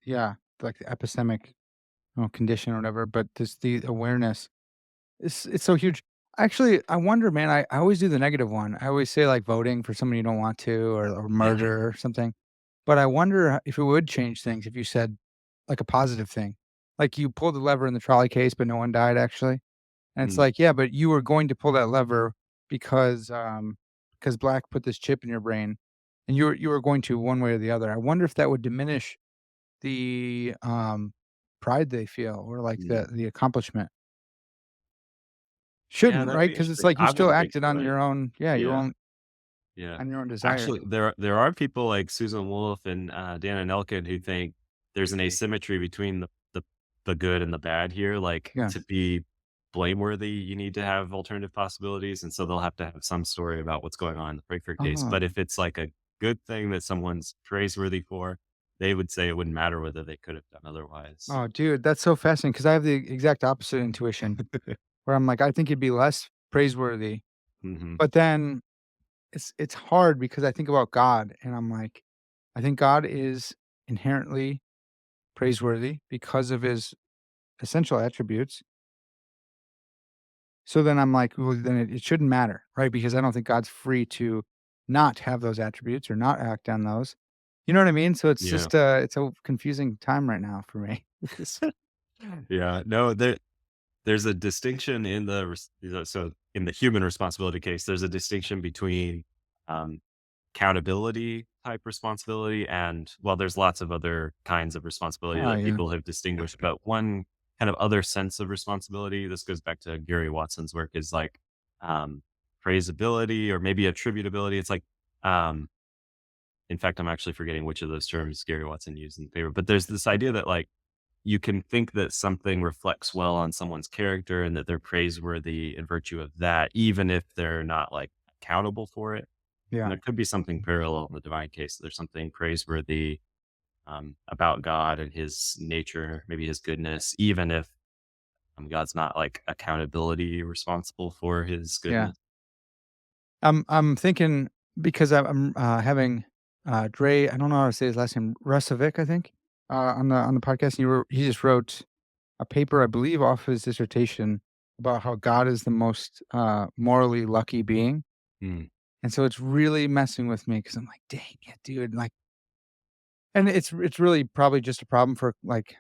yeah, like, the epistemic, condition or whatever, but just the awareness. It's so huge. Actually, I wonder, man, I always do the negative one. I always say, like, voting for someone you don't want to or murder or something, but I wonder if it would change things if you said, like, a positive thing. Like, you pulled the lever in the trolley case, but no one died, actually, and it's Mm, like, "Yeah, but you were going to pull that lever because Black put this chip in your brain, and you were going to one way or the other." I wonder if that would diminish the, pride they feel or, like, mm. the accomplishment. Yeah, Shouldn't, that'd right? be Because it's interesting. like you I still wouldn't think acted so, on right? your own, yeah, your Yeah, own yeah. on your own desire. Actually, there are people like Susan Wolf and, Dan and Elkin who think there's an asymmetry between the good and the bad here. Like, Yeah. to be blameworthy, you need to have alternative possibilities, and so they'll have to have some story about what's going on in the Frankfurt case. Oh. But if it's like a good thing that someone's praiseworthy for, they would say it wouldn't matter whether they could have done otherwise. Oh, dude, that's so fascinating because I have the exact opposite intuition where I'm like, I think it'd be less praiseworthy, Mhm. but then it's hard because I think about God and I'm like, I think God is inherently praiseworthy because of his essential attributes. So then I'm like, well, then it shouldn't matter, right? Because I don't think God's free to not have those attributes or not act on those. You know what I mean? So it's Yeah. just it's a confusing time right now for me. Yeah. No, there's a distinction in so in the human responsibility case, there's a distinction between, um, accountability type responsibility and, well, there's lots of other kinds of responsibility Oh that yeah. people have distinguished, but one kind of other sense of responsibility, this goes back to Gary Watson's work, is like, um, praisability or maybe attributability. It's like, um, in fact, I'm actually forgetting which of those terms Gary Watson used in the paper, but there's this idea that, like, you can think that something reflects well on someone's character and that they're praiseworthy in virtue of that, even if they're not, like, accountable for it. And Yeah. there could be something parallel in the divine case. There's something praiseworthy, about God and his nature, maybe his goodness, even if, God's not, like, accountability responsible for his Yeah. goodness. I'm thinking because I'm having Dre, I don't know how to say his last name, Rusovic, I think, on the podcast. He just wrote a paper, I believe, off his dissertation about how God is the most morally lucky being. Mm, And so it's really messing with me because I'm like, dang it, dude. Like, and it's really probably just a problem for like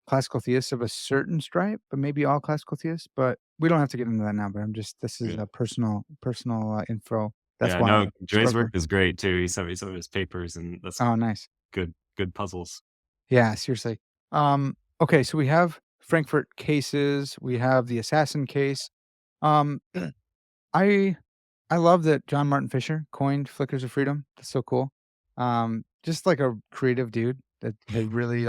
classical theists of a certain stripe, but maybe all classical theists. But we don't have to get into that now. But I'm just this is Yeah. a personal info. That's Yeah, why no, I'm Dre's work struggling. is great too. He sent me some of his papers, and that's Oh, nice. good puzzles. Yeah, seriously. Okay, so we have Frankfurt cases. We have the assassin case. Um, I I love that John Martin Fisher coined flickers of freedom. That's so cool. Just like a creative dude that had really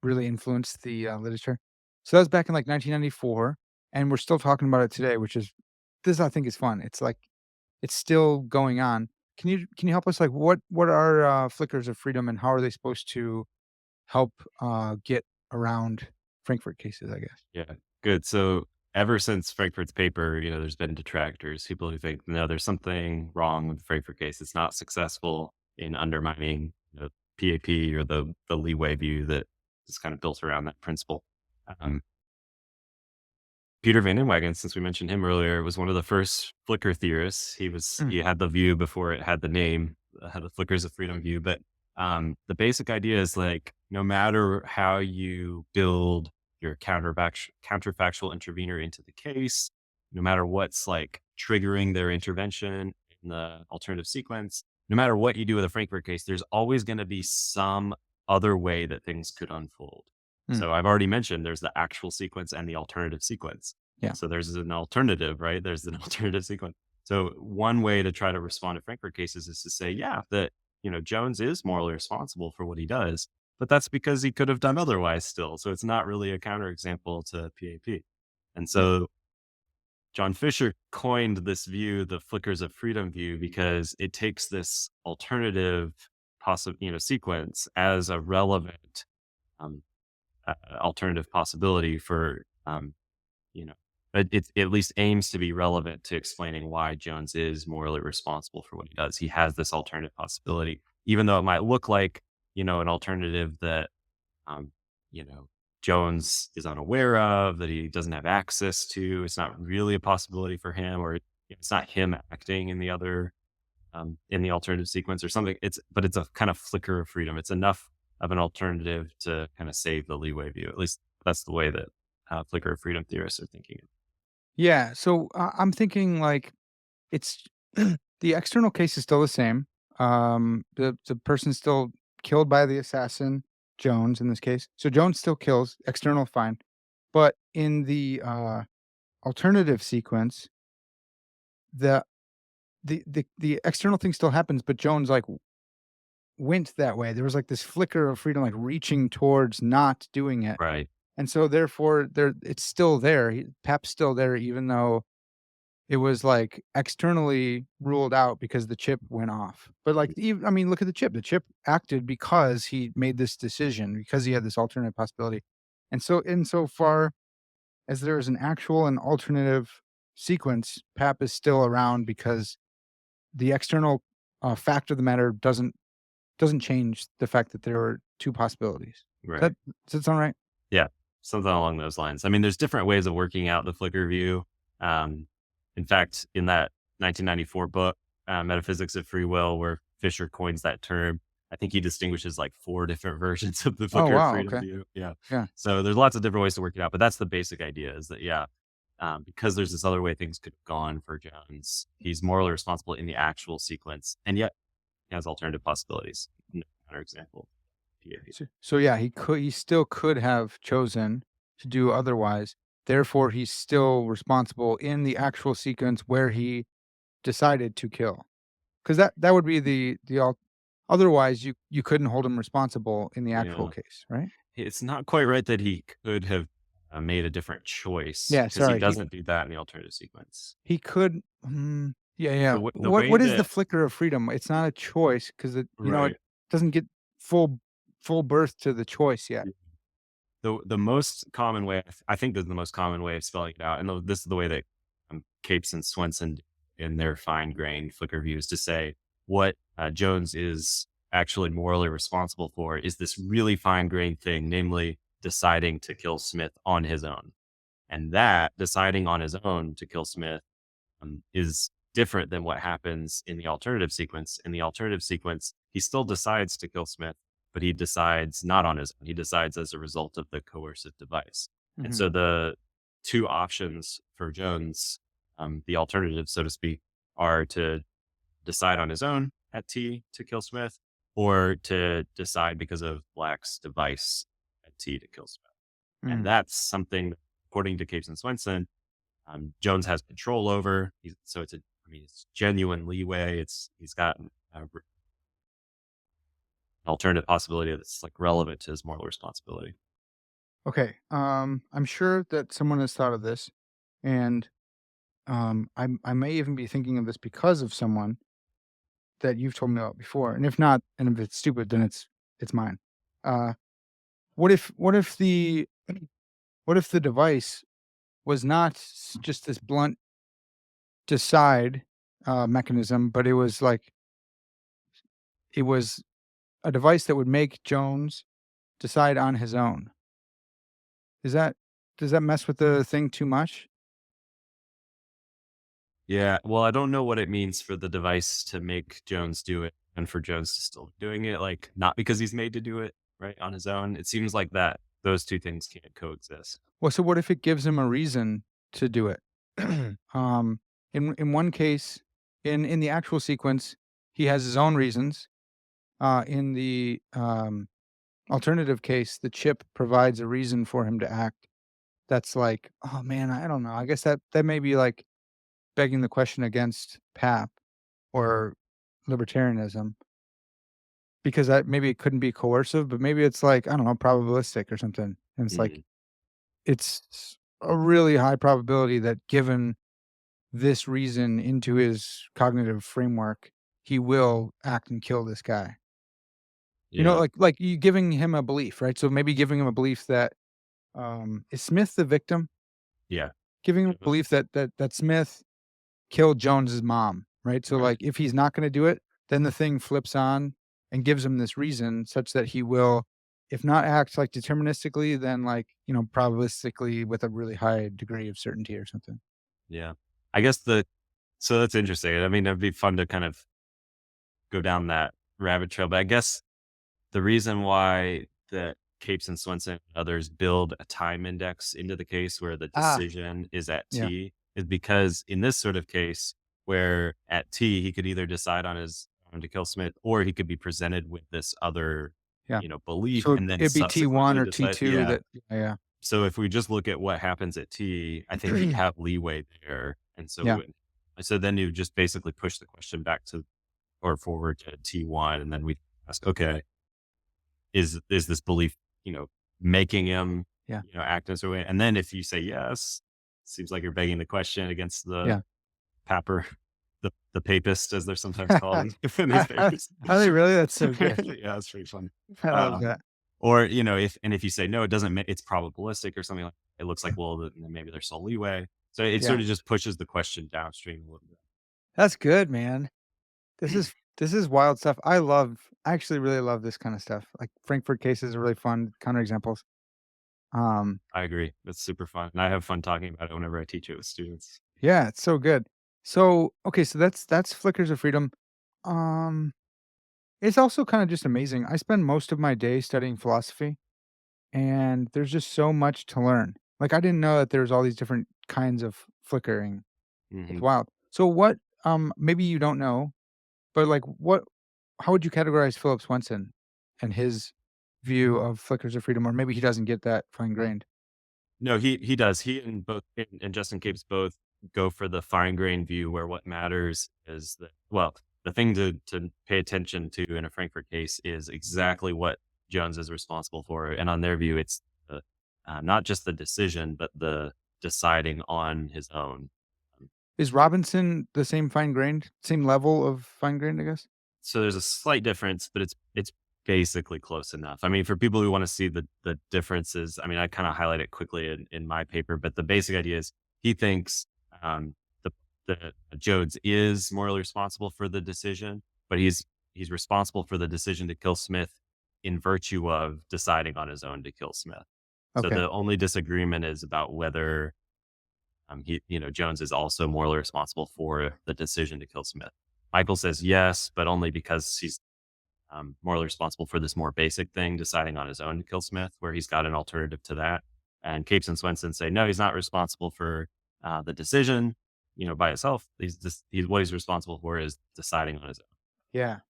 really influenced the literature. So that was back in like 1994, and we're still talking about it today, which is this I think is fun. It's like it's still going on. Can you help us like what are flickers of freedom and how are they supposed to help get around Frankfurt cases? I guess. Yeah, good. So ever since Frankfurt's paper, there's been detractors, people who think, no, there's something wrong with the Frankfurt case. It's not successful in undermining PAP or the Leeway view that is kind of built around that principle. Um, Peter Van Inwagen, since we mentioned him earlier, was one of the first Flickr theorists. Mm, He had the view before it had the name, had the Flickers of Freedom view. But the basic idea is like no matter how you build your counterfactual intervener into the case, no matter what's like triggering their intervention in the alternative sequence, no matter what you do with a Frankfurt case, there's always going to be some other way that things could unfold. mm, So I've already mentioned there's the actual sequence and the alternative sequence. yeah. So there's an alternative, right? There's an alternative sequence. So one way to try to respond to Frankfurt cases is to say, yeah, that Jones is morally responsible for what he does, but that's because he could have done otherwise still. So it's not really a counterexample to PAP. And Yeah. so John Fisher coined this view, the flickers of freedom view, because it takes this alternative sequence as a relevant um, alternative possibility for you know, it at least aims to be relevant to explaining why Jones is morally responsible for what he does. He has this alternative possibility, even though it might look like, an alternative that, um, you know, Jones is unaware of, that he doesn't have access to. It's not really a possibility for him, or it's not him acting in the alternative sequence or something. But it's a kind of flicker of freedom. It's enough of an alternative to kind of save the Leeway view. At least that's the way that flicker of freedom theorists are thinking. Yeah. So I'm thinking like it's the external case is still the same. The person's still killed by the assassin, Jones in this case. So Jones still kills, external fine. But in the alternative sequence, the the external thing still happens, but Jones like went that way. There was like this flicker of freedom, like reaching towards not doing it. Right. And so therefore there it's still there. Pap's still there, even though it was, like, externally ruled out because the chip went off. But, like, I mean, look at the chip. The chip acted because he made this decision, because he had this alternate possibility. And so insofar as there is an actual and alternative sequence, Pap is still around because the external, fact of the matter doesn't change the fact that there are 2 possibilities. Right. Does that sound right? Yeah. Something along those lines. I mean, there's different ways of working out the flicker view. Um, in fact, in that 1994 book, Metaphysics of Free Will, where Fisher coins that term, I think he distinguishes like 4 different versions of the Oh, flicker of wow, freedom okay. view. Yeah. Yeah. So there's lots of different ways to work it out, but that's the basic idea is that, yeah, because there's this other way things could have gone for Jones, he's morally responsible in the actual sequence, and yet he has alternative possibilities. Another example. PAP. So yeah, he still could have chosen to do otherwise. Therefore, he's still responsible in the actual sequence where he decided to kill. Because that would be otherwise you couldn't hold him responsible in the actual Yeah. case, right? It's not quite right that he could have, made a different choice Yeah, because he sorry. doesn't do that in the alternative sequence. He could yeah, yeah. The What way what is the that flicker of freedom? It's not a choice because it right. doesn't get full full birth to the choice yet. The most common way I think this is the most common way of spelling it out, and this is the way that, Capes and Swenson in their fine-grained flicker views to say what, Jones is actually morally responsible for is this really fine-grained thing, namely deciding to kill Smith on his own. And that deciding on his own to kill Smith is different than what happens in the alternative sequence. In the alternative sequence, he still decides to kill Smith, but he decides not on his own. He decides as a result of the coercive device. And Hmm. so the two options for Jones, the alternatives, so to speak, are to decide on his own at T to kill Smith, or to decide because of Black's device at T to kill Smith. And Mm. that's something, according to Capes and Swenson, Jones has control over. So it's it's genuine leeway. He's got an alternative possibility that's like relevant to his moral responsibility. Okay. I'm sure that someone has thought of this, and I may even be thinking of this because of someone that you've told me about before. And if not, and if it's stupid, then it's mine. Uh, what if what if the device was not just this blunt decide mechanism, but it was a device that would make Jones decide on his own? Is that does that mess with the thing too much? Yeah. Well, I don't know what it means for the device to make Jones do it and for Jones to still be doing it, like not because he's made to do it right on his own. It seems like that those two things can't coexist. Well, so what if it gives him a reason to do it? um, in one case, in the actual sequence, he has his own reasons. In the alternative case, the chip provides a reason for him to act. That's like, oh man, I don't know. I guess that may be like begging the question against PAP or libertarianism because that maybe it couldn't be coercive, but maybe it's like I don't know, probabilistic or something. And it's like Mhm. it's a really high probability that given this reason into his cognitive framework, he will act and kill this guy. You know, Yeah. like you giving him a belief, right? So maybe giving him a belief that is Smith the victim? Yeah. Giving him a Jones. belief that Smith killed Jones's mom, right? So Right. like if he's not going to do it, then the thing flips on and gives him this reason such that he will, if not act like deterministically, then like probabilistically with a really high degree of certainty or something. Yeah. I guess so that's interesting. I mean, it'd be fun to kind of go down that rabbit trail, but I guess the reason why the Capes and Swenson and others build a time index into the case where the Ah, decision is at yeah, T is because in this sort of case where at T he could either decide on his own to kill Smith or he could be presented with this other, yeah. belief So and then it'd be T1 subsequently or decide. T2 Yeah. that yeah, So if we just look at what happens at T, I think we yeah. have leeway there. And Yeah. so then you just basically push the question back to or forward to T1 and then we ask, okay, is this belief, making him, Yeah. act in a certain way? And then if you say yes, seems like you're begging the question against the Yeah. papper, the papist, as they're sometimes called in these Are papers. they really? That's so good. Yeah, it's pretty fun. I love Uh, that. or if you say no, it doesn't. It's probabilistic or something like. It looks like well, then maybe there's some leeway. So it Yeah. sort of just pushes the question downstream a little bit. That's good, man. This is wild stuff. I actually really love this kinda stuff. Like, Frankfurt cases are really fun counterexamples. Um, I agree. That's super fun, and I have fun talking about it whenever I teach it with students. yeah, it's so good. So, okay, so that's Flickers of Freedom. Um, it's also kinda just amazing. I spend most of my day studying philosophy, and there's just so much to learn. Like, I didn't know that there's all these different kinds of flickering. It's Hmm. wild. So what, maybe you don't know, but, like, how would you categorize Philip Swenson and his view of flickers of freedom? Or maybe he doesn't get that fine-grained. No, he does. He and Justin Capes both go for the fine grained view where what matters is the thing to pay attention to in a Frankfurt case is exactly what Jones is responsible for, and on their view, it's not just the decision, but the deciding on his own. Um, Is Robinson the same fine-grained same level of fine-grained, I guess? So there's a slight difference, but it's basically close enough. I mean, for people who want to see the differences, I mean, I kind of highlight it quickly in my paper, but the basic idea is he thinks the Jones is morally responsible for the decision, but he's responsible for the decision to kill Smith in virtue of deciding on his own to kill Smith. So Okay, the only disagreement is about whether Jones is also morally responsible for the decision to kill Smith. Michael says yes, but only because morally responsible for this more basic thing, deciding on his own to kill Smith, where he's got an alternative to that. And Capes and Swenson say, no, he's not responsible for the decision, by itself. What he's responsible for is deciding on his own. Yeah.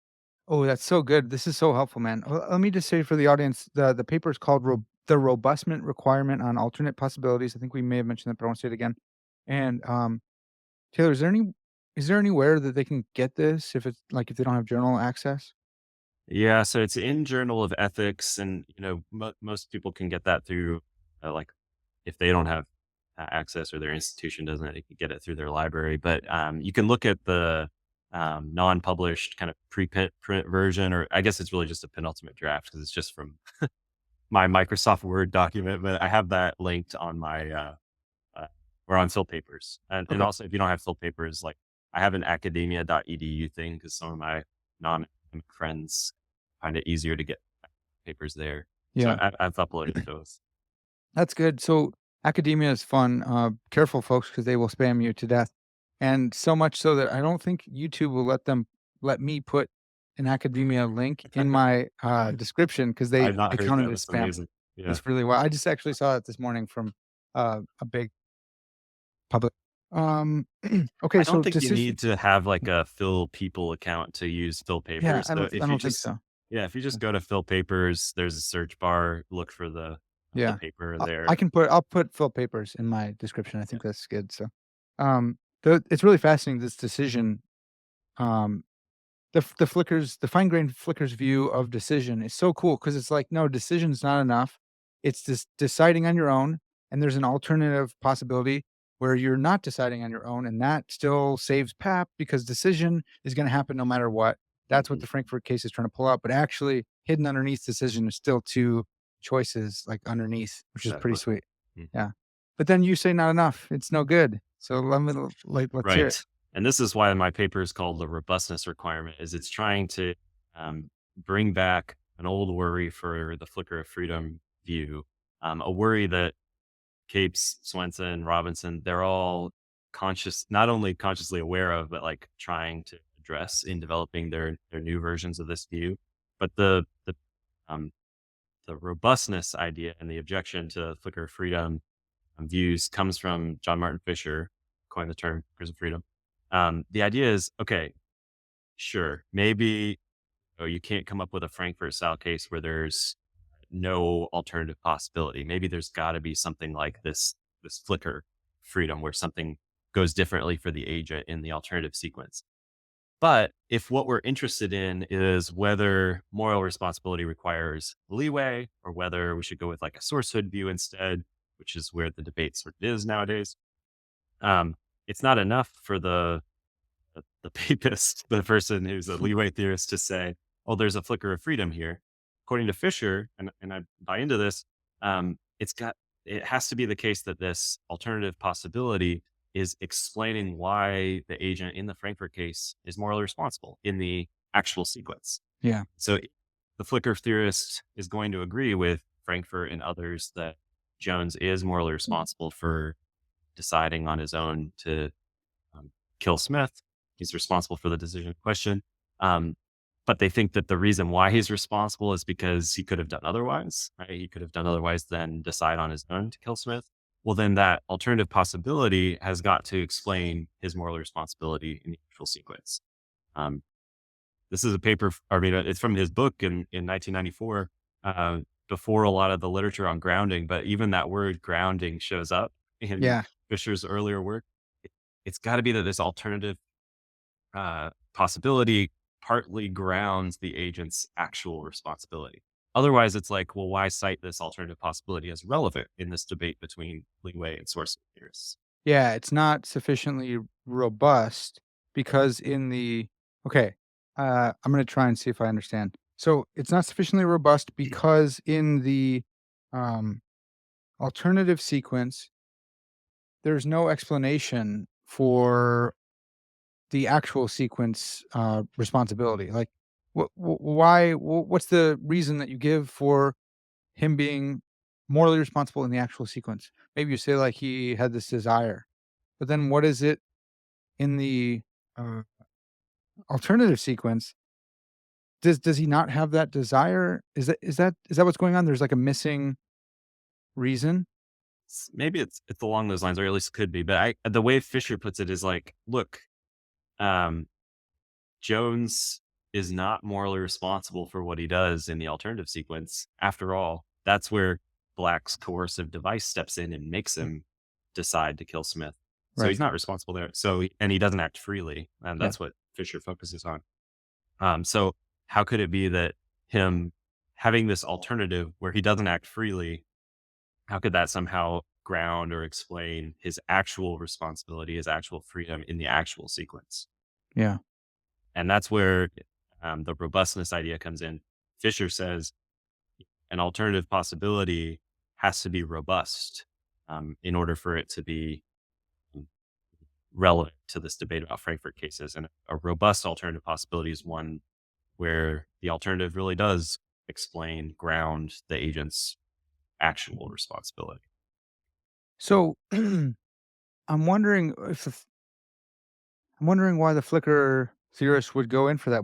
Oh, that's so good. This is so helpful, man. Let me just say for the audience, the paper is called "The Robustment Requirement on Alternate Possibilities." I think we may have mentioned that, but I want to say it again. And Taylor, is there anywhere that they can get this if it's like if they don't have journal access? Yeah, so it's in Journal of Ethics, and most people can get that through, like, if they don't have access or their institution doesn't, they can get it through their library. But you can look at the non-published kind of print version, or I guess it's really just a penultimate draft because it's just from my Microsoft Word document. But I have that linked on my uh, or on Phil Papers, and Okay. also if you don't have Phil Papers, like I have an academia.edu thing because some of my non-academic friends find it easier to get papers there. So Yeah. I've uploaded those. That's good. So academia is fun. Careful, folks, because they will spam you to death, and so much so that I don't think YouTube will let me put an academia link in my description because I've not they heard count that. it as That's spam. amazing. Yeah. It's really wild. I just actually saw it this morning from a big public. Um, okay, I don't so think you decision. need to have like a Phil People account to use Phil Yeah, Papers. So I if you don't think just, so. yeah, if you just go to Phil Papers, there's a search bar, look for the Yeah, paper I there. can put I'll put Phil Papers in my description. I Yeah. think that's good. So, it's really fascinating this decision. Um, the fine-grained flickers view of decision is so cool because it's like, no, decision's not enough. It's just deciding on your own, and there's an alternative possibility where you're not deciding on your own, and that still saves pap because decision is gonna happen no matter what. That's what Mhm. the Frankfurt case is trying to pull out, but actually hidden underneath decision is still 2 choices, like, underneath, which is pretty Exactly. sweet. Mhm. Yeah. But then you say not enough, it's no good. So let's hear it. Right. And this is why my paper is called the robustness requirement, is it's trying to bring back an old worry for the flicker of freedom view, a worry that Capes, Swenson, Robinson, they're all not only consciously aware of, but like trying to address in developing their new versions of this view. But um, the robustness idea and the objection to flicker of freedom views comes from John Martin Fisher, coined the term flickers of freedom. The idea is, okay, sure, maybe you can't come up with a Frankfurt style case where there's no alternative possibility. Maybe there's got to be something like this flicker freedom where something goes differently for the agent in the alternative sequence. But if what we're interested in is whether moral responsibility requires leeway or whether we should go with like a sourcehood view instead, which is where the debate sort of is nowadays, it's not enough for the papist, the person who's a leeway theorist, to say, "Oh, there's a flicker of freedom here." According to Fisher, and I buy into this, it has to be the case that this alternative possibility is explaining why the agent in the Frankfurt case is morally responsible in the actual sequence. Yeah. So the flicker theorist is going to agree with Frankfurt and others that Jones is morally responsible for deciding on his own to um, kill Smith. He's responsible for the decision in question. Um, but they think that the reason why he's responsible is because he could have done otherwise, right? He could have done otherwise than decide on his own to kill Smith. Well, then that alternative possibility has got to explain his moral responsibility in the actual sequence. Um, this is a paper, I mean, it's from his book in 1994, uh, before a lot of the literature on grounding, but even that word grounding shows up in Yeah. Fisher's earlier work. It's got to be that this alternative possibility partly grounds the agent's actual responsibility. Otherwise, it's like, well, why cite this alternative possibility as relevant in this debate between Leeway and source theorists? Yeah, it's not sufficiently robust because in the okay, I'm gonna try and see if I understand. So it's not sufficiently robust because in the um, alternative sequence, there's no explanation for the actual sequence responsibility. Like, what's the reason that you give for him being morally responsible in the actual sequence? Maybe you say like he had this desire, but then what is it in the uh, alternative sequence Does he not have that desire? Is that what's going on? There's like a missing reason? Maybe it's along those lines, or at least could be. But the way Fisher puts it is like, look, um, Jones is not morally responsible for what he does in the alternative sequence. After all, that's where Black's coercive device steps in and makes Mm, him decide to kill Smith. So right. he's not responsible there. And he doesn't act freely, and Yeah. that's what Fisher focuses on. So how could it be that him having this alternative where he doesn't act freely, how could that somehow ground or explain his actual responsibility, his actual freedom in the actual sequence? Yeah. And that's where the robustness idea comes in. Fisher says an alternative possibility has to be robust in order for it to be um, relevant to this debate about Frankfurt cases. And a robust alternative possibility is one where the alternative really does explain, ground the agent's actual responsibility. So, I'm wondering if the f I'm wondering why the flicker theorists would go in for that.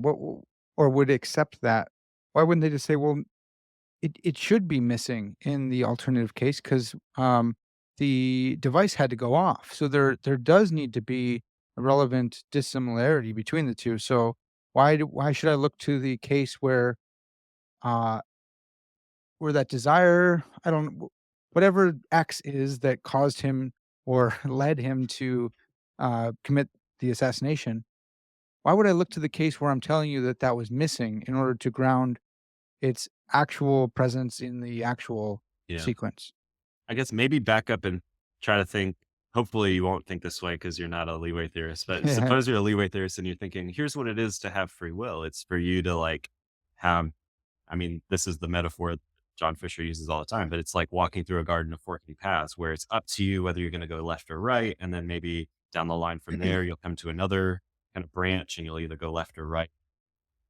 Or would accept that. Why wouldn't they just say, "Well, it should be missing in the alternative case because the device had to go off. So there does need to be a relevant dissimilarity between the 2. So why should I look to the case uh, where that desire, I don't whatever X is that caused him or led him to, commit the assassination, why would I look to the case where I'm telling you that that was missing in order to ground its actual presence in the actual Yeah. sequence. I guess maybe back up and try to think. Hopefully, you won't think this way because you're not a leeway theorist. But suppose you're a leeway theorist and you're thinking, here's what it is to have free will. It's for you to like have, I mean, this is the metaphor John Fisher uses all the time, but it's like walking through a garden of forking paths where it's up to you whether you're going to go left or right. And then maybe down the line from there, you'll come to another kind of branch and you'll either go left or right.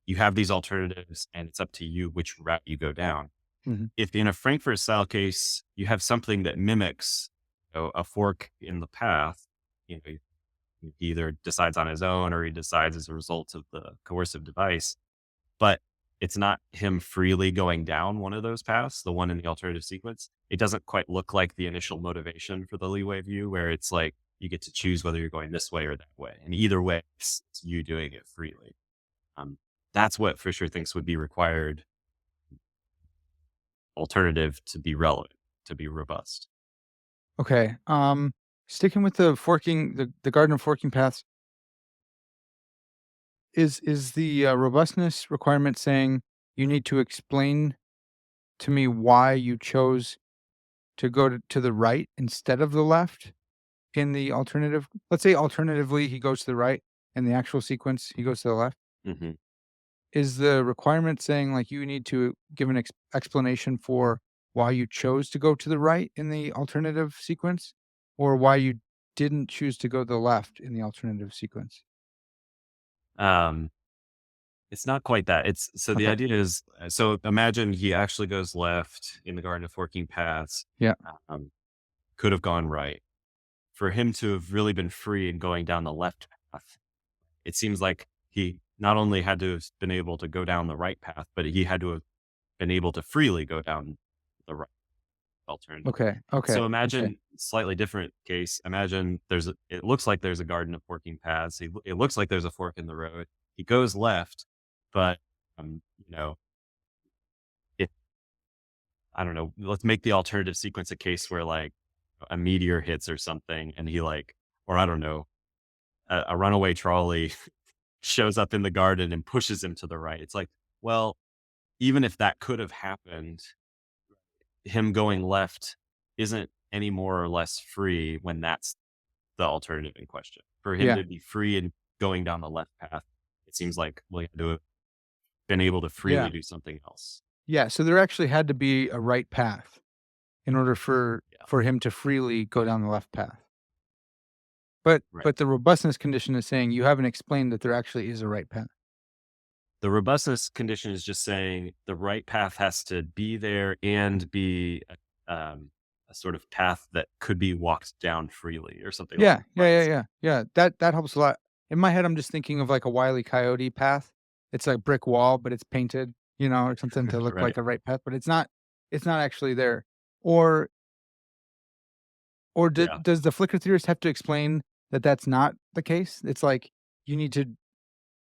You have these alternatives and it's up to you which route you go down. Mhm. If in a Frankfurt style case, you have something that mimics a fork in the path, you know, he either decides on his own or he decides as a result of the coercive device, but it's not him freely going down one of those paths, the one in the alternative sequence. It doesn't quite look like the initial motivation for the leeway view, where it's like you get to choose whether you're going this way or that way. And either way, it's you doing it freely. Um, that's what Fisher thinks would be required alternative to be relevant, to be robust. Okay, sticking with the garden of forking paths, is the, robustness requirement saying you need to explain to me why you chose to go to the right instead of the left in the alternative? Let's say alternatively, he goes to the right, in the actual sequence, he goes to the left. Hmm. Is the requirement saying, like, you need to give an explanation for why you chose to go to the right in the alternative sequence, or why you didn't choose to go to the left in the alternative sequence? Um, it's not quite that. It's so the Okay. idea is so imagine he actually goes left in the Garden of Forking Paths, Yeah. um, could have gone right. For him to have really been free in going down the left path, it seems like he not only had to have been able to go down the right path, but he had to have been able to freely go down the right alternative. Okay. Okay. So Okay. imagine slightly different case. Imagine it looks like there's a garden of forking paths. It looks like there's a fork in the road. He goes left, but you know, if I don't know, let's make the alternative sequence a case where like a meteor hits or something, and he like, or I don't know, a runaway trolley shows up in the garden and pushes him to the right. It's like, well, even if that could have happened, him going left isn't any more or less free when that's the alternative in question. For him Yeah. to be free and going down the left path, it seems like, well, he had to have been able to freely Yeah. do something else. Yeah. So there actually had to be a right path in order Yeah, for him to freely go down the left path. right. But the robustness condition is saying you haven't explained that there actually is a right path. The robustness condition is just saying the right path has to be there and be a sort of path that could be walked down freely or something along Yeah, those yeah, yeah, lines. yeah, yeah, that helps a lot. In my head, I'm just thinking of, like, a Wile E. Coyote path, it's a brick wall, but it's painted, or something to look Right. like a right path, but it's not actually there. Or Yeah. does the flicker theorist have to explain that that's not the case? It's like you need to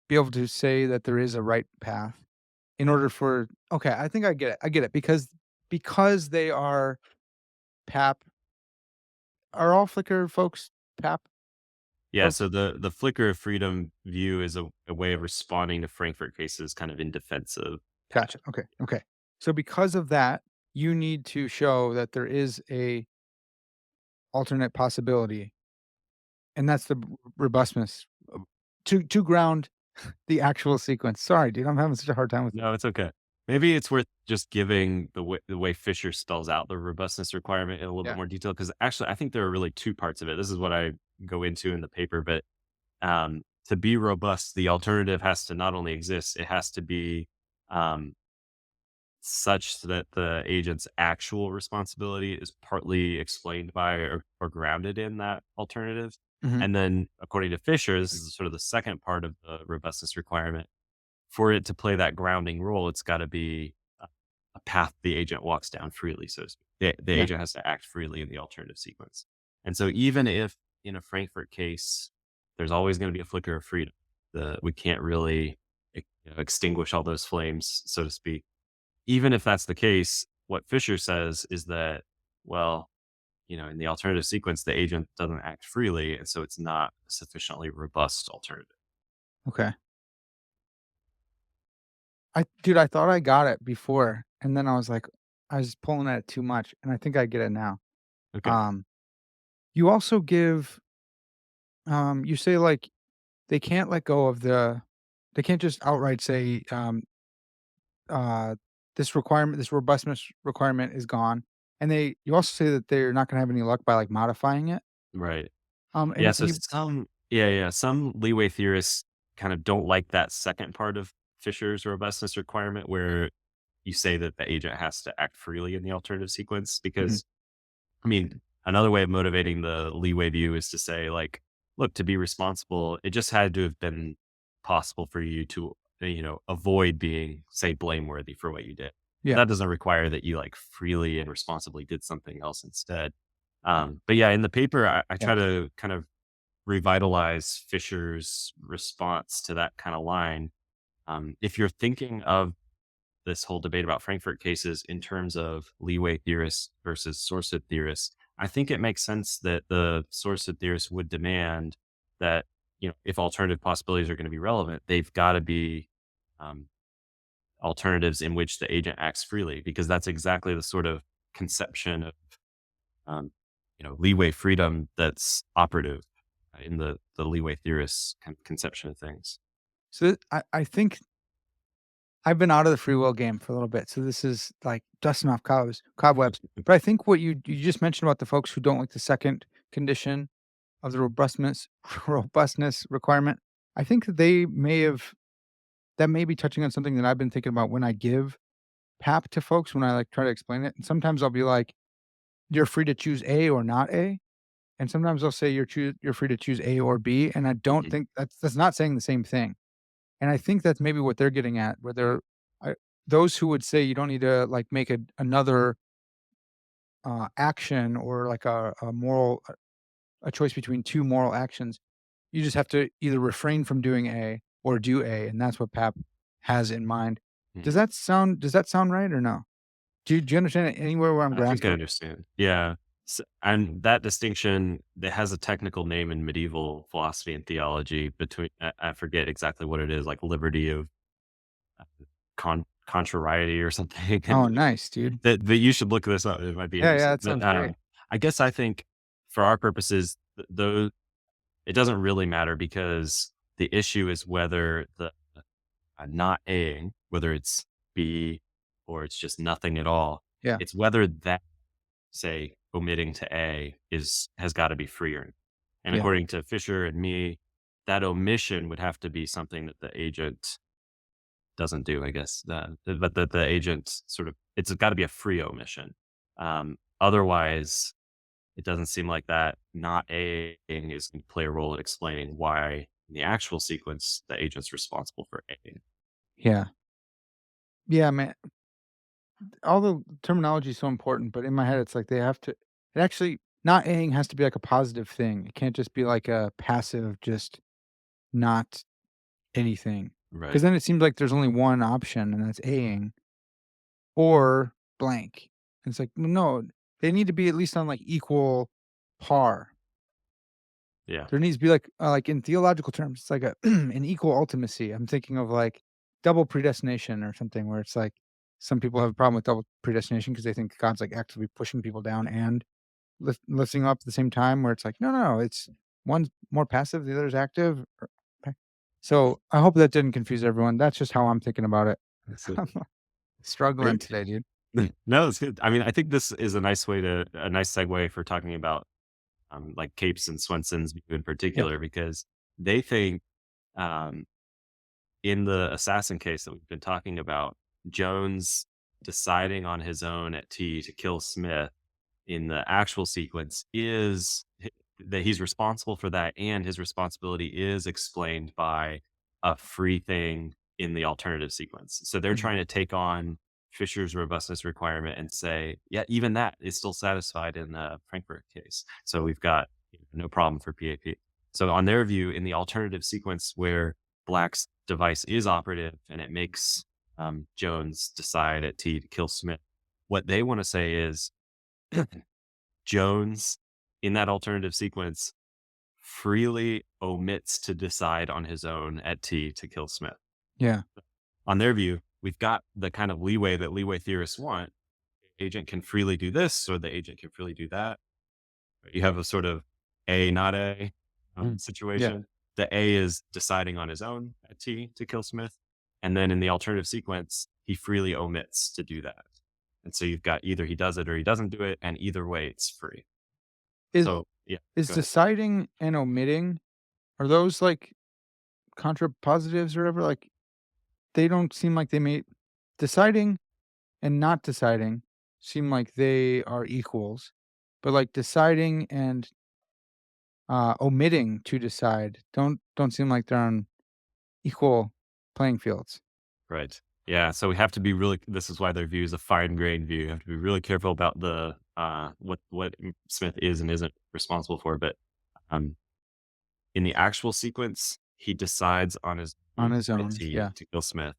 be able to say that there is a right path in order for okay, I think I get it. I get it because they are PAP. Are all flicker folks PAP Yeah, so folks? the flicker of freedom view is a way of responding to Frankfurt cases kind of in defensive path. Gotcha. Okay. Okay. So because of that, you need to show that there is a alternate possibility, and that's the robustness to ground the actual sequence. Sorry, dude, I'm having such a hard time with it. No, it's okay. Maybe it's worth just giving the way Fisher spells out the robustness requirement in a little bit Yeah. more detail, because actually I think there are really 2 parts of it. This is what I go into in the paper, but, to be robust, the alternative has to not only exist, it has to be, um, such that the agent's actual responsibility is partly explained by or grounded in that alternative. Mhm. And then according to Fisher, this is sort of the second part of the robustness requirement. For it to play that grounding role, it's gotta be a path the agent walks down freely, so to speak. The Yeah. agent has to act freely in the alternative sequence. And so even if in a Frankfurt case, there's always gonna be a flicker of freedom, we can't really extinguish all those flames, so to speak. Even if that's the case, what Fisher says is that, well, in the alternative sequence, the agent doesn't act freely, and so it's not a sufficiently robust alternative. Okay. I thought I got it before, and then I was pulling at it too much, and I think I get it now. Okay. Um, you also give, you say, like, they can't let go of they can't just outright say, uh, this robustness requirement is gone, and you also say that they're not gonna have any luck by, like, modifying it. Right. Yeah, And so you some leeway theorists kind of don't like that second part of Fisher's robustness requirement where you say that the agent has to act freely in the alternative sequence mhm, because I mean, another way of motivating the leeway view is to say, like, look, to be responsible, it just had to have been possible for you to, avoid being, say, blameworthy for what you did. yeah, That doesn't require that you like freely and responsibly did something else instead. But yeah, in the paper, I yeah. try to kind of revitalize Fisher's response to that kind of line. If you're thinking of this whole debate about Frankfurt cases in terms of leeway theorists versus Sourcehood theorists, I think it makes sense that the Sourcehood theorists would demand that, if alternative possibilities are going to be relevant, they've got to be um, alternatives in which the agent acts freely, because that's exactly the sort of conception of, um, leeway freedom that's operative in the leeway theorists' kind of conception of things. So, I think I've been out of the free will game for a little bit, so this is, like, dusting off cobwebs, but I think what you just mentioned about the folks who don't like the second condition of the robustness requirement, I think that that may be touching on something that I've been thinking about when I give PAP to folks when I, like, try to explain it, and sometimes I'll be like, "You're free to choose A or not A," and sometimes they'll say, "You're free to choose A or B," and I don't Mhm. think that's not saying the same thing, and I think that's maybe what they're getting at, where I those who would say you don't need to, like, make another, action or, like, a choice between 2 moral actions. You just have to either refrain from doing A or do A, and that's what PAP has in mind. Mhm. Does that sound right or no? Do you understand it anywhere where I'm I think I grasping? understand. Yeah. And that distinction that has a technical name in medieval philosophy and theology between, I forget exactly what it is, like liberty of contrariety or something. Oh, And nice, dude. that you should look this up. It might be Yeah, yeah, interesting. that But sounds great. I guess I think for our purposes, though, it doesn't really matter because the issue is whether the not A, whether it's B or it's just nothing at all. Yeah, It's whether that, say, omitting to A has got to be freer. And yeah, according to Fisher and me, that omission would have to be something that the agent doesn't do, I guess. But that the agent sort of, it's got to be a free omission. Otherwise, it doesn't seem like that not A is going to play a role in explaining why in the actual sequence the agent's responsible for A. Yeah. Yeah, man. All the terminology is so important, but in my head, it's like they have to it actually not aing has to be like a positive thing. It can't just be like a passive, just not anything. Because Right. then it seems like there's only one option, and that's aing or blank. And it's like, no, they need to be at least on like equal par. Yeah. There needs to be like in theological terms, it's like a an equal ultimacy. I'm thinking of like double predestination or something where it's like some people have a problem with double predestination because they think God's like actively pushing people down and lifting up at the same time. Where it's like, no, no, no, it's one's more passive, the other's active. Okay. So I hope that didn't confuse everyone. That's just how I'm thinking about it. That's it. I'm struggling Great. today, dude. No, it's good. I mean, I think this is a nice segue for talking about like Capes and Swenson's view in Yep. particular, because they think um, in the assassin case that we've been talking about, Jones deciding on his own at T to kill Smith in the actual sequence that he's responsible for that, and his responsibility is explained by a free thing in the alternative sequence. So they're Mhm. trying to take on Fisher's robustness requirement and say, yeah, even that is still satisfied in the Frankfurt case. So we've got no problem for PAP. So on their view, in the alternative sequence where Black's device is operative and it makes Jones decide at T to kill Smith, what they want to say is Jones, in that alternative sequence, freely omits to decide on his own at T to kill Smith. Yeah. On their view, we've got the kind of leeway that leeway theorists want. Agent can freely do this, or the agent can freely do that. You have a sort of A, not A Yeah. situation. The A is deciding on his own at T to kill Smith. And then in the alternative sequence, he freely omits to do that. And so you've got either he does it or he doesn't do it. And either way, it's free. Is So, yeah, is go ahead. deciding and omitting, are those like contrapositives or whatever? Like they don't seem like they may deciding and not deciding seem like they are equals, but like deciding and omitting to decide don't seem like they're on equal playing fields. Right. Yeah. So we have to be really, this is why their view is a fine grained view. You have to be really careful about what Smith is and isn't responsible for. But um, in the actual sequence, he decides on his On own his at own, T yeah, to kill Smith.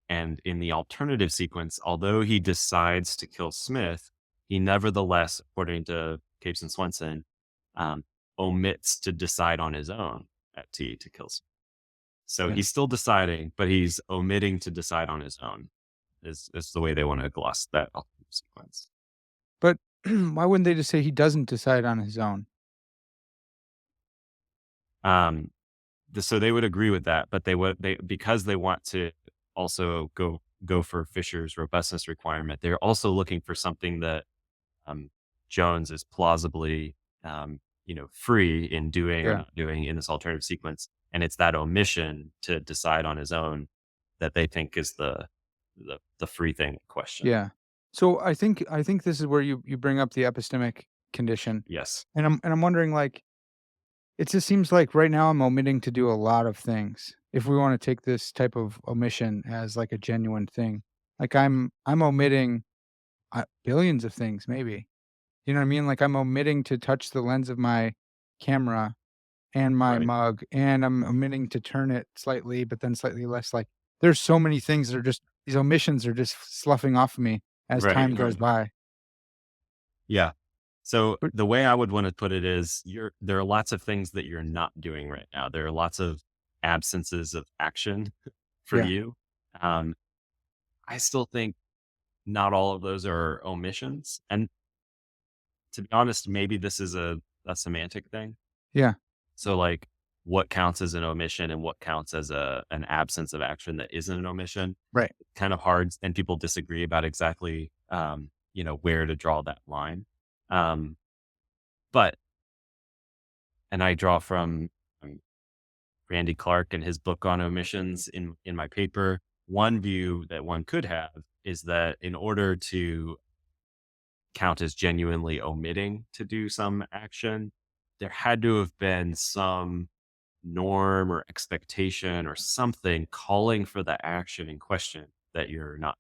And in the alternative sequence, although he decides to kill Smith, he nevertheless, according to Capes and Swenson, um, omits to decide on his own at T to kill Smith. So yeah. he's still deciding, but he's omitting to decide on his own. Is the way they want to gloss that alternative sequence. But why wouldn't they just say he doesn't decide on his own? Um, so they would agree with that, but they because they want to also go for Fisher's robustness requirement. They're also looking for something that um, Jones is plausibly free in doing or Yeah, not doing in this alternative sequence, and it's that omission to decide on his own that they think is the free thing question. yeah. So I think this is where you bring up the epistemic condition, Yes. and I'm wondering like it just seems like right now I'm omitting to do a lot of things. If we want to take this type of omission as like a genuine thing, like I'm omitting billions of things, maybe. You know what I mean? Like I'm omitting to touch the lens of my camera and my Right. mug, and I'm omitting to turn it slightly, but then slightly less. Like there's so many things that are just these omissions are just sloughing off of me as Right. time goes by. Yeah. So But the way I would want to put it is there are lots of things that you're not doing right now. There are lots of absences of action for yeah, you. Um, I still think not all of those are omissions. And to be honest, maybe this is a semantic thing. yeah, So like what counts as an omission and what counts as an absence of action that isn't an omission, right. kind of hard, and people disagree about exactly where to draw that line. Um, but and I draw from um, Randy Clark and his book on omissions in my paper. One view that one could have is that in order to count as genuinely omitting to do some action, there had to have been some. norm or expectation or something calling for the action in question that you're not.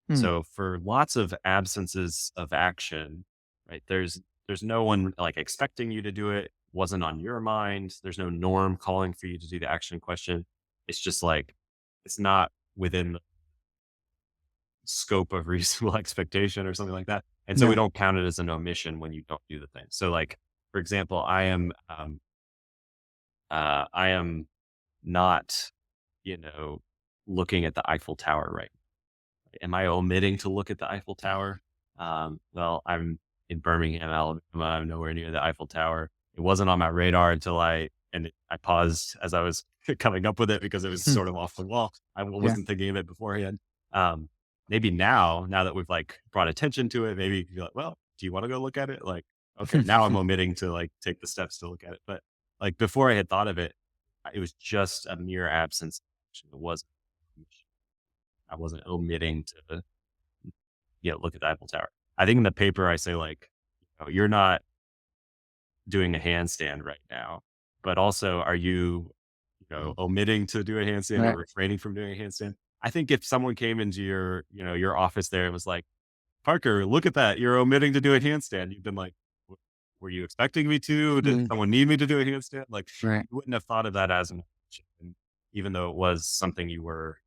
Hmm. So for lots of absences of action, right? There's no one like expecting you to do it, wasn't on your mind. There's no norm calling for you to do the action in question. It's just like it's not within the scope of reasonable expectation or something like that. And so we Yeah. don't count it as an omission when you don't do the thing. So like for example, I am not, you know, looking at the Eiffel Tower right. Am I omitting to look at the Eiffel Tower? Well, I'm in Birmingham, Alabama. I'm nowhere near the Eiffel Tower. It wasn't on my radar until I paused as I was coming up with it because it was Hmm. sort of off the wall. I Yeah. wasn't thinking of it beforehand. Um, Maybe now that we've like brought attention to it, maybe you can be like, well, do you want to go look at it? Like, okay, now I'm omitting to like take the steps to look at it. But like before I had thought of it, it was just a mere absence. It wasn't. I wasn't omitting to look at the Eiffel Tower. I think in the paper I say like, you're not doing a handstand right now, but also are you, omitting to do a handstand or Right. refraining from doing a handstand? I think if someone came into your office there and was like, Parker, look at that, you're omitting to do a handstand. You've been like, were you expecting me to? Did Mm. someone need me to do a handstand? Like, Right. you wouldn't have thought of that as an option, even though it was something you were.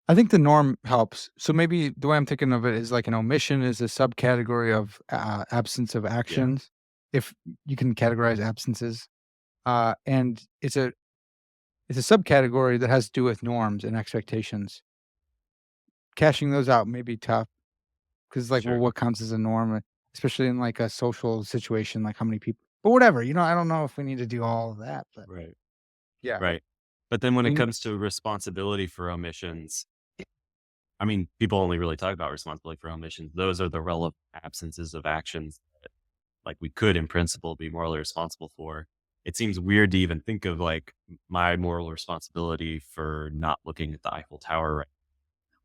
I think the norm helps. So maybe the way I'm thinking of it is like an omission is a subcategory of absence of Yeah, actions, if you can categorize absences. And it's a subcategory that has to do with norms and expectations. Cashing those out may be tough because, like, well, sure. what counts as a norm, especially in like a social situation, like how many people. But whatever, I don't know if we need to do all of that. But Right. yeah, Right. But then when I it mean, comes to responsibility for omissions, I mean, people only really talk about responsibility for omissions. Those are the relevant absences of actions that, like, we could, in principle, be morally responsible for. It seems weird to even think of like my moral responsibility for not looking at the Eiffel Tower, right,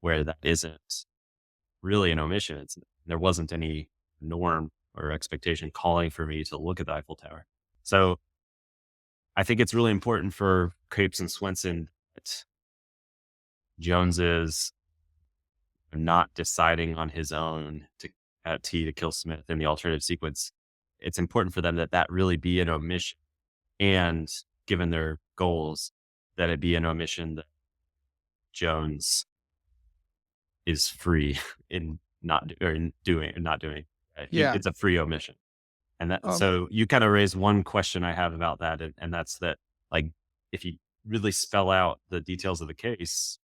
where that isn't really an omission. There wasn't any norm or expectation calling for me to look at the Eiffel Tower. So I think it's really important for Capes and Swenson that Jones is not deciding on his own to at T to kill Smith in the alternative sequence. It's important for them that that really be an omission, and given their goals, that it be an omission that Jones is free in not do- or in doing or not doing. yeah. It's a free omission, and that Um, so you kind of raised one question I have about that, and that's that like if you really spell out the details of the case,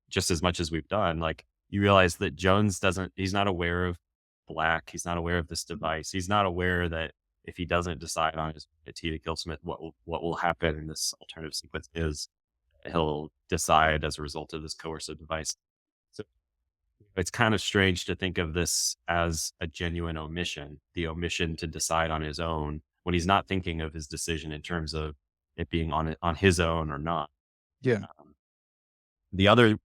just as much as we've done, like you realize that Jones he's not aware of Black. He's not aware of this device. He's not aware that if he doesn't decide on his T to kill Smith, what will happen in this alternative sequence is he'll decide as a result of this coercive device. So it's kind of strange to think of this as a genuine omission, the omission to decide on his own when he's not thinking of his decision in terms of it being on his own or not. yeah. Um, the other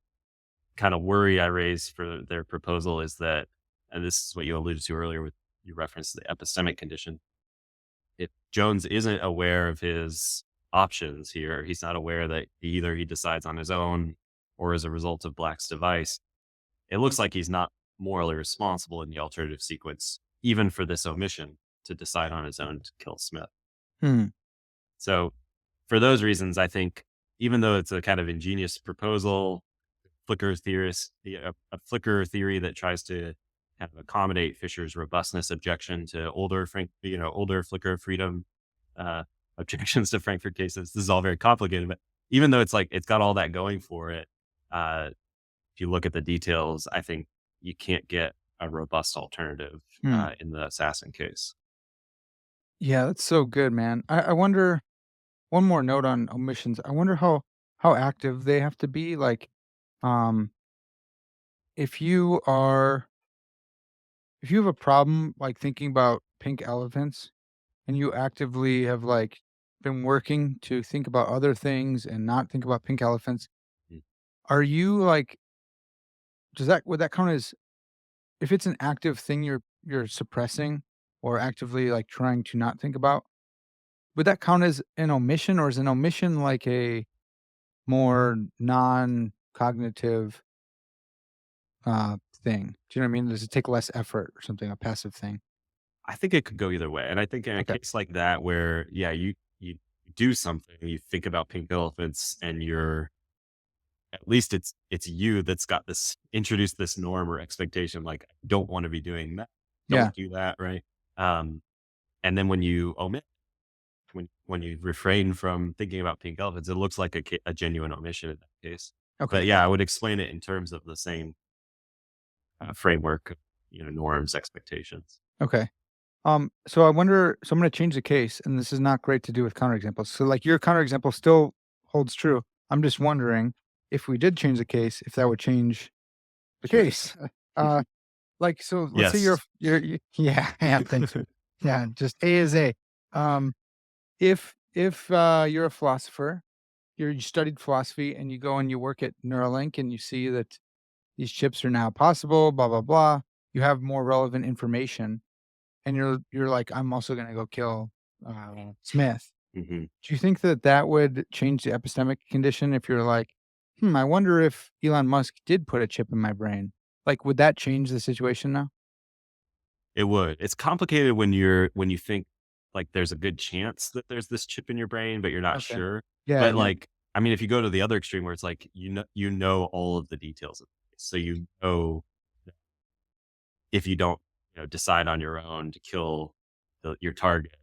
kind of worry I raise for their proposal is that, and this is what you alluded to earlier with you referenced the epistemic condition. If Jones isn't aware of his options here, he's not aware that either he decides on his own or as a result of Black's device. It looks like he's not morally responsible in the alternative sequence, even for this omission to decide on his own to kill Smith. Hmm. So, for those reasons, I think even though it's a kind of ingenious proposal, a flicker theory that tries to kind of accommodate Fisher's robustness objection to older flicker freedom uh, objections to Frankfurt cases. This is all very complicated, but even though it's like it's got all that going for it, uh, if you look at the details, I think you can't get a robust alternative Hmm. in the assassin case. Yeah, that's so good, man. I wonder. One more note on omissions. I wonder how active they have to be. Like, um, if you are if you have a problem like thinking about pink elephants and you actively have like been working to think about other things and not think about pink elephants, Mm. are you like would that count as if it's an active thing you're suppressing or actively like trying to not think about? would that count as an omission, or is an omission like a more non-cognitive, thing? Do you know what I mean? Does it take less effort or something, a passive thing? I think it could go either way, and I think in a Okay. case like that where, yeah, you do something, you think about pink elephants, and you're at least it's you that's got this introduced this norm or expectation, like, "I don't wanna be doing that. Yeah. Don't do that," right? And then when you omit, when you refrain from thinking about pink elephants, it looks like a genuine omission in that case. But, Okay. yeah, I would explain it in terms of the same, framework, norms, expectations. Okay. So I wonder, so I'm gonna change the case, and this is not great to do with counterexamples. So, like, your counterexample still holds true. I'm just wondering if we did change the case, if that would change the Sure. case. Uh, like, so let's say Yes. yeah, yeah, thanks. Yeah, just A is A. Um, if you're a philosopher, you studied philosophy, and you go and you work at Neuralink, and you see that these chips are now possible, blah blah blah. You have more relevant information, and you're like, I'm also gonna go kill Smith. Mhm. Do you think that that would change the epistemic condition if you're like, I wonder if Elon Musk did put a chip in my brain? Like, would that change the situation now? It would. It's complicated when you think, like, there's a good chance that there's this chip in your brain, but you're not Okay. sure. Yeah, But, yeah, like, I mean, if you go to the other extreme where it's like, you know all of the details of this, so you know that if you don't, decide on your own to kill your target,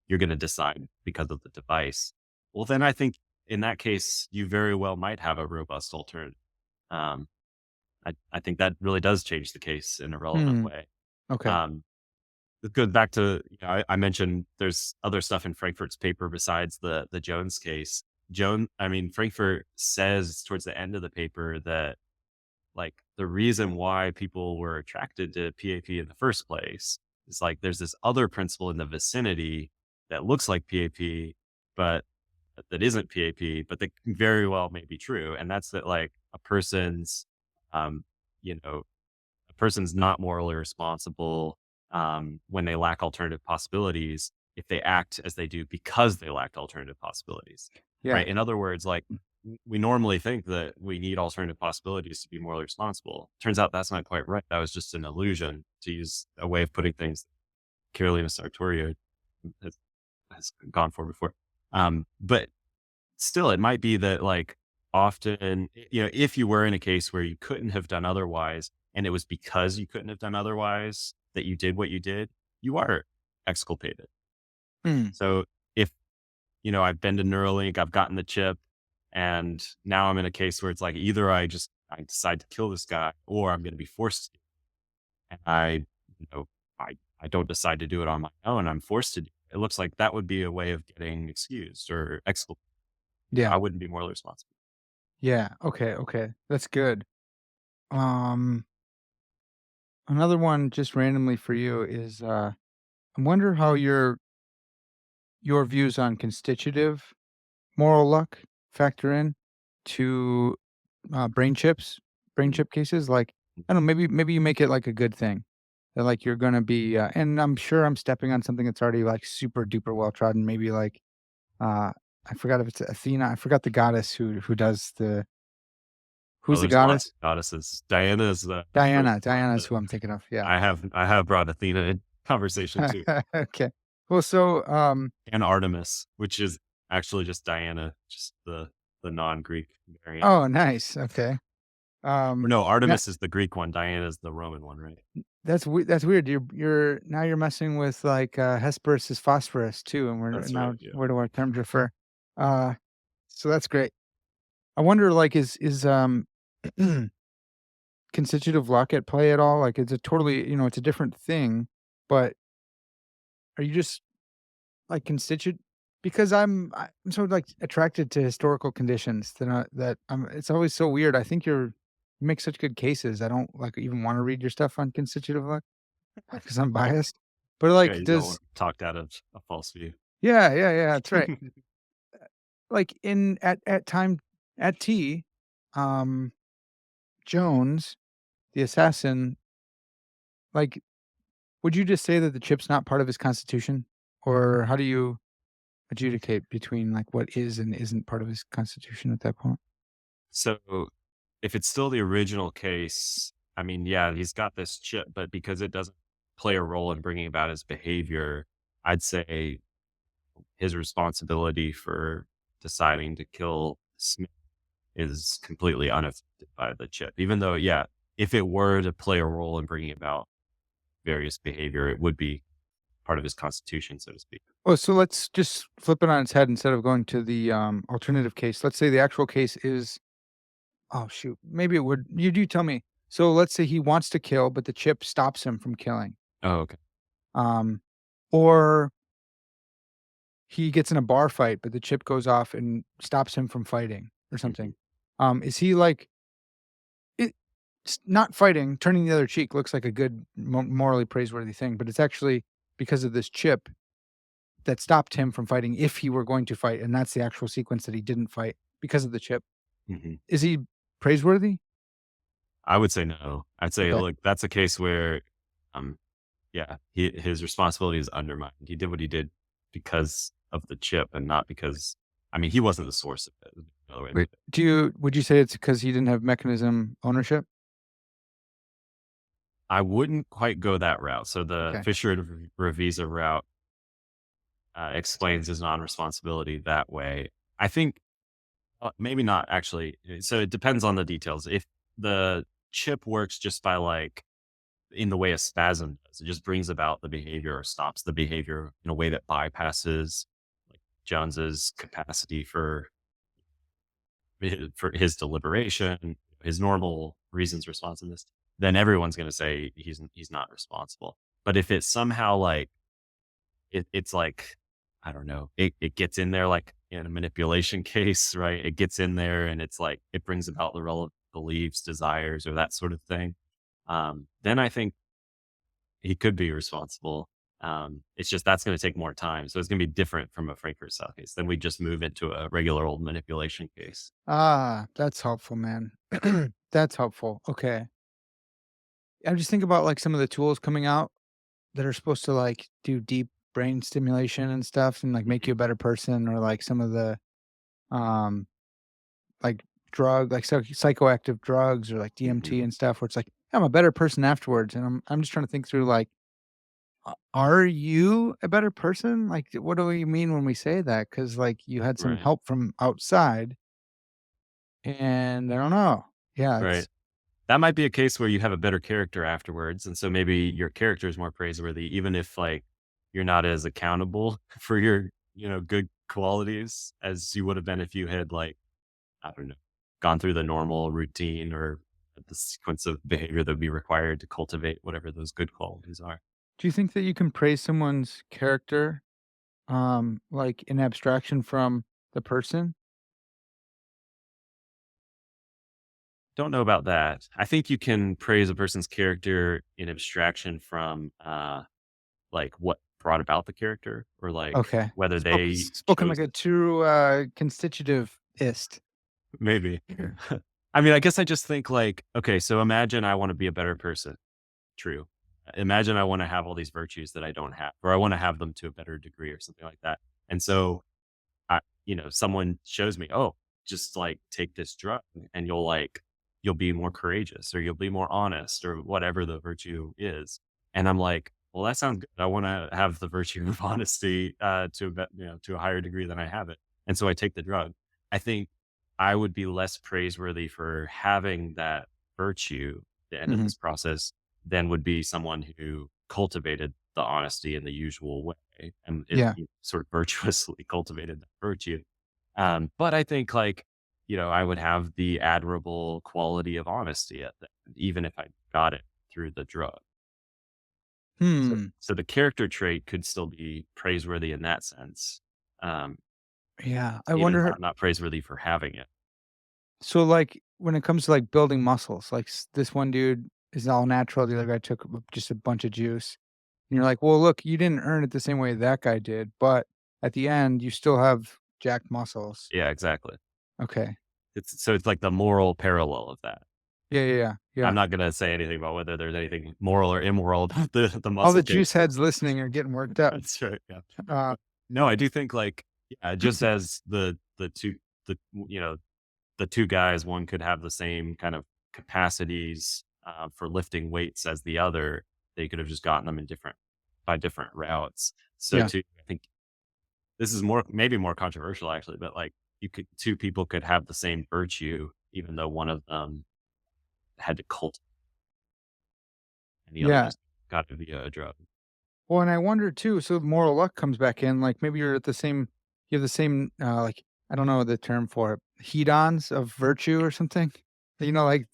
you're gonna decide because of the device. Well, then I think in that case, you very well might have a robust alternative. Um, I think that really does change the case in a relevant Hmm. way. Okay. Um It goes back to, I mentioned there's other stuff in Frankfurt's paper besides the Jones case. Frankfurt says towards the end of the paper that, like, the reason why people were attracted to PAP in the first place is, like, there's this other principle in the vicinity that looks like PAP, but that isn't PAP, but that very well may be true. And that's that, like, um, you know, a person's not morally responsible when they lack alternative possibilities if they act as they do because they lacked alternative possibilities, Yeah. right? In other words, like, we normally think that we need alternative possibilities to be morally responsible. Turns out that's not quite right. That was just an illusion, to use a way of putting things Carolina Sartorio has, has gone for before. But still, it might be that, like, often, if you were in a case where you couldn't have done otherwise, and it was because you couldn't have done otherwise that you did what you did, you are exculpated. Hmm. So if, I've been to Neuralink, I've gotten the chip, and now I'm in a case where it's like either I decide to kill this guy, or I'm going to be forced to. And you know, I don't decide to do it on my own. I'm forced to do it. It looks like that would be a way of getting excused or exculpated. Yeah. I wouldn't be morally responsible. Yeah. Okay. Okay. That's good. Um, Another one just randomly for you is I wonder how your views on constitutive moral luck factor in to brain chip cases. Like, I don't know, maybe you make it like a good thing that, like, you're gonna be, and I'm sure I'm stepping on something that's already like super duper well trodden. Maybe like, uh, I forgot if it's Athena. I forgot the goddess who does Oh, who's the there's lots goddess? of goddesses. Diana is the first Diana. one Diana is that who I'm thinking of. Yeah. I have brought Athena in conversation too, Okay. Well, so and Artemis, which is actually just Diana, just the non-Greek variant. oh, nice. Okay. Or Um, no, now, Artemis is the Greek one, Diana is the Roman one, right? that's weird. You're now you're messing with like Hesperus is phosphorus too, and we're That's right, now yeah. where do our terms refer? Uh, so that's great. I wonder, like, is constitutive luck at play at all? Like, it's a totally, it's a different thing, but are you just like constitute? Because I'm so like attracted to historical conditions that I'm. It's always so weird. I think you make such good cases. I don't like even want to read your stuff on constitutive luck because I'm biased. But Yeah, like, you don't does want talked out of a false view. yeah, yeah, yeah, that's right. Like in at time at T, um, Jones, the assassin, like, would you just say that the chip's not part of his constitution? Or how do you adjudicate between like what is and isn't part of his constitution at that point? So if it's still the original case, I mean, yeah, he's got this chip, but because it doesn't play a role in bringing about his behavior, I'd say his responsibility for deciding to kill Smith is completely unaffected by the chip. Even though, yeah, if it were to play a role in bringing about various behavior, it would be part of his constitution, so to speak. Well, so let's just flip it on its head instead of going to the alternative case. Let's say the actual case is, oh shoot, maybe it would. You do tell me. So let's say he wants to kill, but the chip stops him from killing. Oh, okay. Um, or he gets in a bar fight, but the chip goes off and stops him from fighting or Mhm. something. Is he like not fighting, turning the other cheek looks like a good morally praiseworthy thing, but it's actually because of this chip that stopped him from fighting if he were going to fight, and that's the actual sequence that he didn't fight because of the chip. Mhm. Is he praiseworthy? I would say no. I'd say, Okay. look, that's a case where, um, yeah, his responsibility is undermined. He did what he did because of the chip and not because, I mean, he wasn't the source of it. Another way to Wait, put it. would you say it's because he didn't have mechanism ownership? I wouldn't quite go that route. So the Okay. Fisher and Revisa route explains his non-responsibility that way. I think maybe not actually. So it depends on the details. If the chip works just by like in the way a spasm does, it just brings about the behavior or stops the behavior in a way that bypasses like Jones's capacity for his deliberation, his normal reasons responsiveness. Then everyone's going to say he's not responsible. But if it's somehow like it's like, I don't know, it gets in there like in a manipulation case, right? It gets in there and it's like it brings about the relevant beliefs, desires, or that sort of thing. Then I think he could be responsible. It's just that's going to take more time, so it's going to be different from a Frankfurt style case. Then we just move into a regular old manipulation case. Ah, that's helpful, man. That's helpful. Okay. I'm just thinking about like some of the tools coming out that are supposed to like do deep brain stimulation and stuff and like make you Mhm. a better person, or like some of the um like like psychoactive drugs or like Mhm. DMT and stuff where it's like I'm a better person afterwards. And I'm just trying to think through like, are you a better person? Like, what do we mean when we say that? Because like you had some Right. help from outside, and I don't know. Yeah, Right. it's That might be a case where you have a better character afterwards, and so maybe your character is more praiseworthy, even if like you're not as accountable for your good qualities as you would have been if you had like, I don't know, gone through the normal routine or the sequence of behavior that would be required to cultivate whatever those good qualities are. do you think that you can praise someone's character, like in abstraction from the person? Don't know about that. I think you can praise a person's character in abstraction from like what brought about the character or like Okay. whether they Spoken chose like a it. true constitutivist. Maybe. Yeah. I mean, I guess I just think like, okay, so imagine I want to be a better person. True. Imagine I want to have all these virtues that I don't have, or I want to have them to a better degree or something like that. And so someone shows me, oh, just like take this drug and you'll be more courageous or you'll be more honest or whatever the virtue is. And I'm like, well, that sounds good. I want to have the virtue of honesty to a higher degree than I have it. And so I take the drug. I think I would be less praiseworthy for having that virtue at the end of Mhm. this process than would be someone who cultivated the honesty in the usual way and Yeah. sort of virtuously cultivated that virtue. But I think like, I would have the admirable quality of honesty at the end, even if I got it through the drug. So, Hmm. so the character trait could still be praiseworthy in that sense, um, Yeah. I even if wonder. I'm not praiseworthy for having it. So, like, when it comes to like building muscles, like this one dude is all natural. The other guy took just a bunch of juice. And you're like, well, look, you didn't earn it the same way that guy did, but at the end, you still have jacked muscles. Yeah, exactly. Okay. It's like the moral parallel of that. Yeah. Yeah. Yeah. I'm Yeah. not gonna say anything about whether there's anything moral or immoral about the All muscle the case. juice heads listening are getting worked up. That's right. Yeah. Uh, No, I do think like Yeah, just as the two guys, one could have the same kind of capacities for lifting weights as the other. They could have just gotten them in different routes. So Yeah. too, I think this is more maybe more controversial actually, but like two people could have the same virtue, even though one of them had to cult and the other Yeah. just got it via a drug. Well, and I wonder too, so moral luck comes back in, like, maybe you're at the same you have the same, like, I don't know the term for it, hedons of virtue or something? You know, like,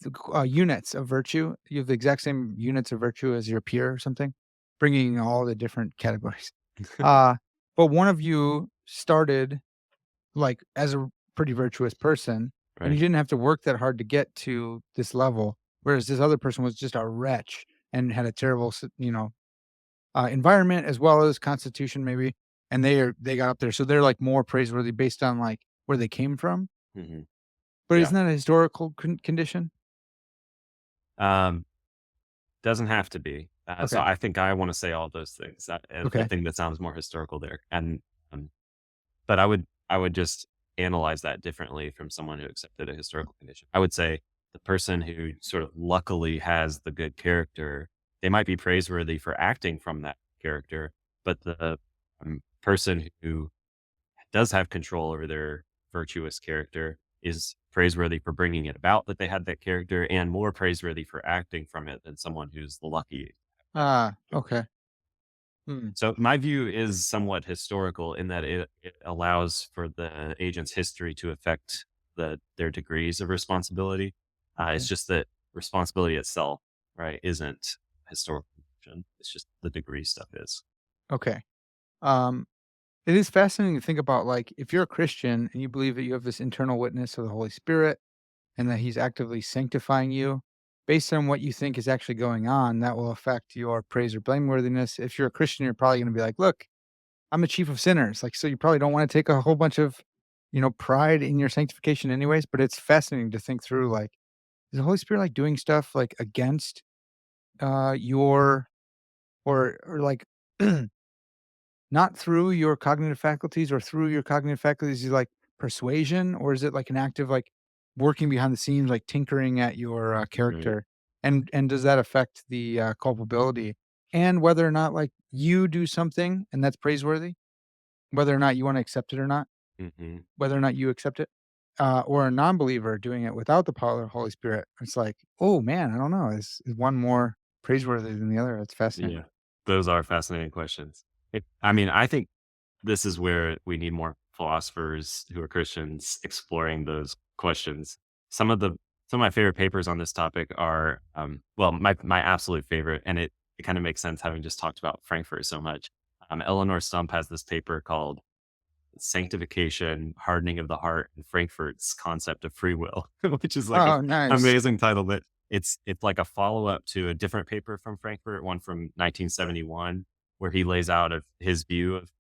units of virtue. You have the exact same units of virtue as your peer or something, bringing all the different categories. Uh, but one of you started, like, as a pretty virtuous person, and you Right. didn't have to work that hard to get to this level, whereas this other person was just a wretch and had a terrible environment as well as constitution maybe, and they got up there, so they're, like, more praiseworthy based on, like, where they came from. Hmm. But Yeah. isn't that a historical condition? Um, doesn't have to be. So Okay, I think I want to say all those things. The okay, thing that sounds more historical there, and um, but I would just analyze that differently from someone who accepted a historical condition. I would say the person who sort of luckily has the good character, they might be praiseworthy for acting from that character, but the person who does have control over their virtuous character is praiseworthy for bringing it about that they had that character and more praiseworthy for acting from it than someone who's lucky. okay, hmm, So my view is somewhat historical in that it allows for the agent's history to affect their degrees of responsibility. It's okay, just that responsibility itself, right, isn't historical. Fiction. It's just the degree stuff is. okay. um it is fascinating to think about, like, if you're a Christian and you believe that you have this internal witness of the Holy Spirit and that he's actively sanctifying you, based on what you think is actually going on, that will affect your praise or blameworthiness. If you're a Christian, you're probably gonna be like, "Look, I'm the chief of sinners." Like, so you probably don't wanna take a whole bunch of, pride in your sanctification anyways, but it's fascinating to think through, like, is the Holy Spirit, like, doing stuff, like, against, your or, like, not through your cognitive faculties or through your cognitive faculties is, like, persuasion, or is it, like, an active, like, working behind the scenes, like, tinkering at your, Right. character? And does that affect the, culpability? And whether or not, like, you do something and that's praiseworthy, whether or not you wanna accept it or not, Hmm. whether or not you accept it, or a non-believer doing it without the power of the Holy Spirit, it's like, "Oh, man, I don't know. Is one more praiseworthy than the other?" It's fascinating. Yeah, those are fascinating questions. I mean, I think this is where we need more philosophers who are Christians exploring those questions. Some of the some of my favorite papers on this topic are, well, my absolute favorite, and it kind of makes sense having just talked about Frankfurt so much. Eleanor Stump has this paper called "Sanctification, Hardening of the Heart, and Frankfurt's Concept of Free Will," which is like a Oh, nice. amazing title. But it's like a follow up to a different paper from Frankfurt, one from 1971, where he lays out of his view of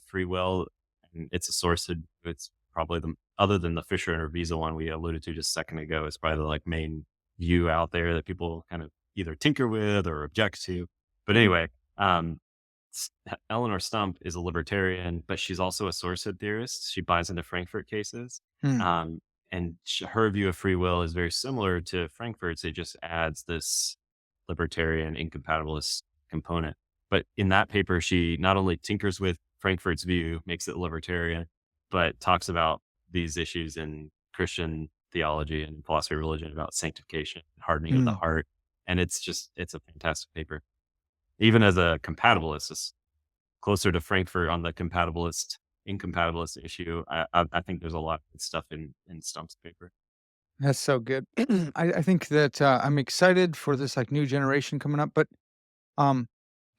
free will, and it's a source. It's probably the other than the Fisher and Visa one we alluded to just a second ago. It's probably the like main view out there that people kind of either tinker with or object to. But Hmm, anyway, Eleanor Stump is a libertarian, but she's also a sourcehood theorist. She buys into Frankfurt cases. hmm, Um, and her view of free will is very similar to Frankfurt's. It just adds this libertarian incompatibilist component. But in that paper, she not only tinkers with Frankfurt's view, makes it libertarian, but talks about these issues in Christian theology and philosophy of religion about sanctification, hardening of the hmm. heart. And it's a fantastic paper. Even as a compatibilist, it's closer to Frankfurt on the incompatibilist issue. I think there's a lot of good stuff in Stump's paper. That's so good. I think that, I'm excited for this, like, new generation coming up, but, um,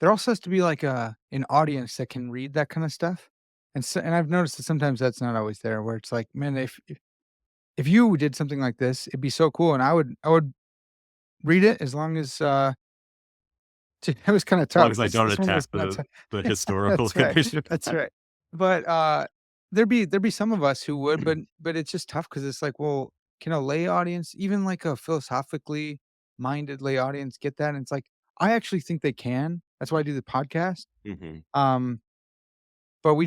there also has to be, like, an audience that can read that kinda stuff, and I've noticed that sometimes that's not always there, where it's like, "Man, if you did something like this, it'd be so cool," and I would read it as long as, it was kinda As long tough. as I This don't this one was attack kinda tough. the historical That's right, condition. that's right. But, there'd be some of us who would, but it's just tough because it's like, well, can a lay audience, even like a philosophically minded lay audience get that? And it's like, I actually think they can. That's why I do the podcast. Mhm. Um, but we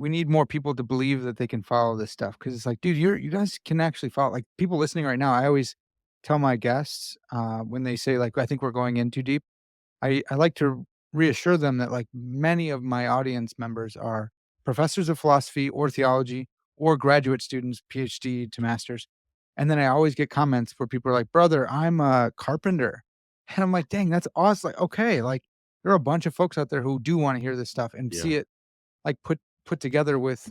need more people to believe that they can follow this stuff because it's like, dude, you guys can actually follow. Like people listening right now, I always tell my guests when they say like, I think we're going in too deep. I like to reassure them that, like, many of my audience members are professors of philosophy or theology or graduate students, PhD to masters, and then I always get comments where people are like, "Brother, I'm a carpenter." And I'm like, "Dang, that's awesome!" Like, okay, like, there are a bunch of folks out there who do wanna hear this stuff and Yeah. see it, like, put together with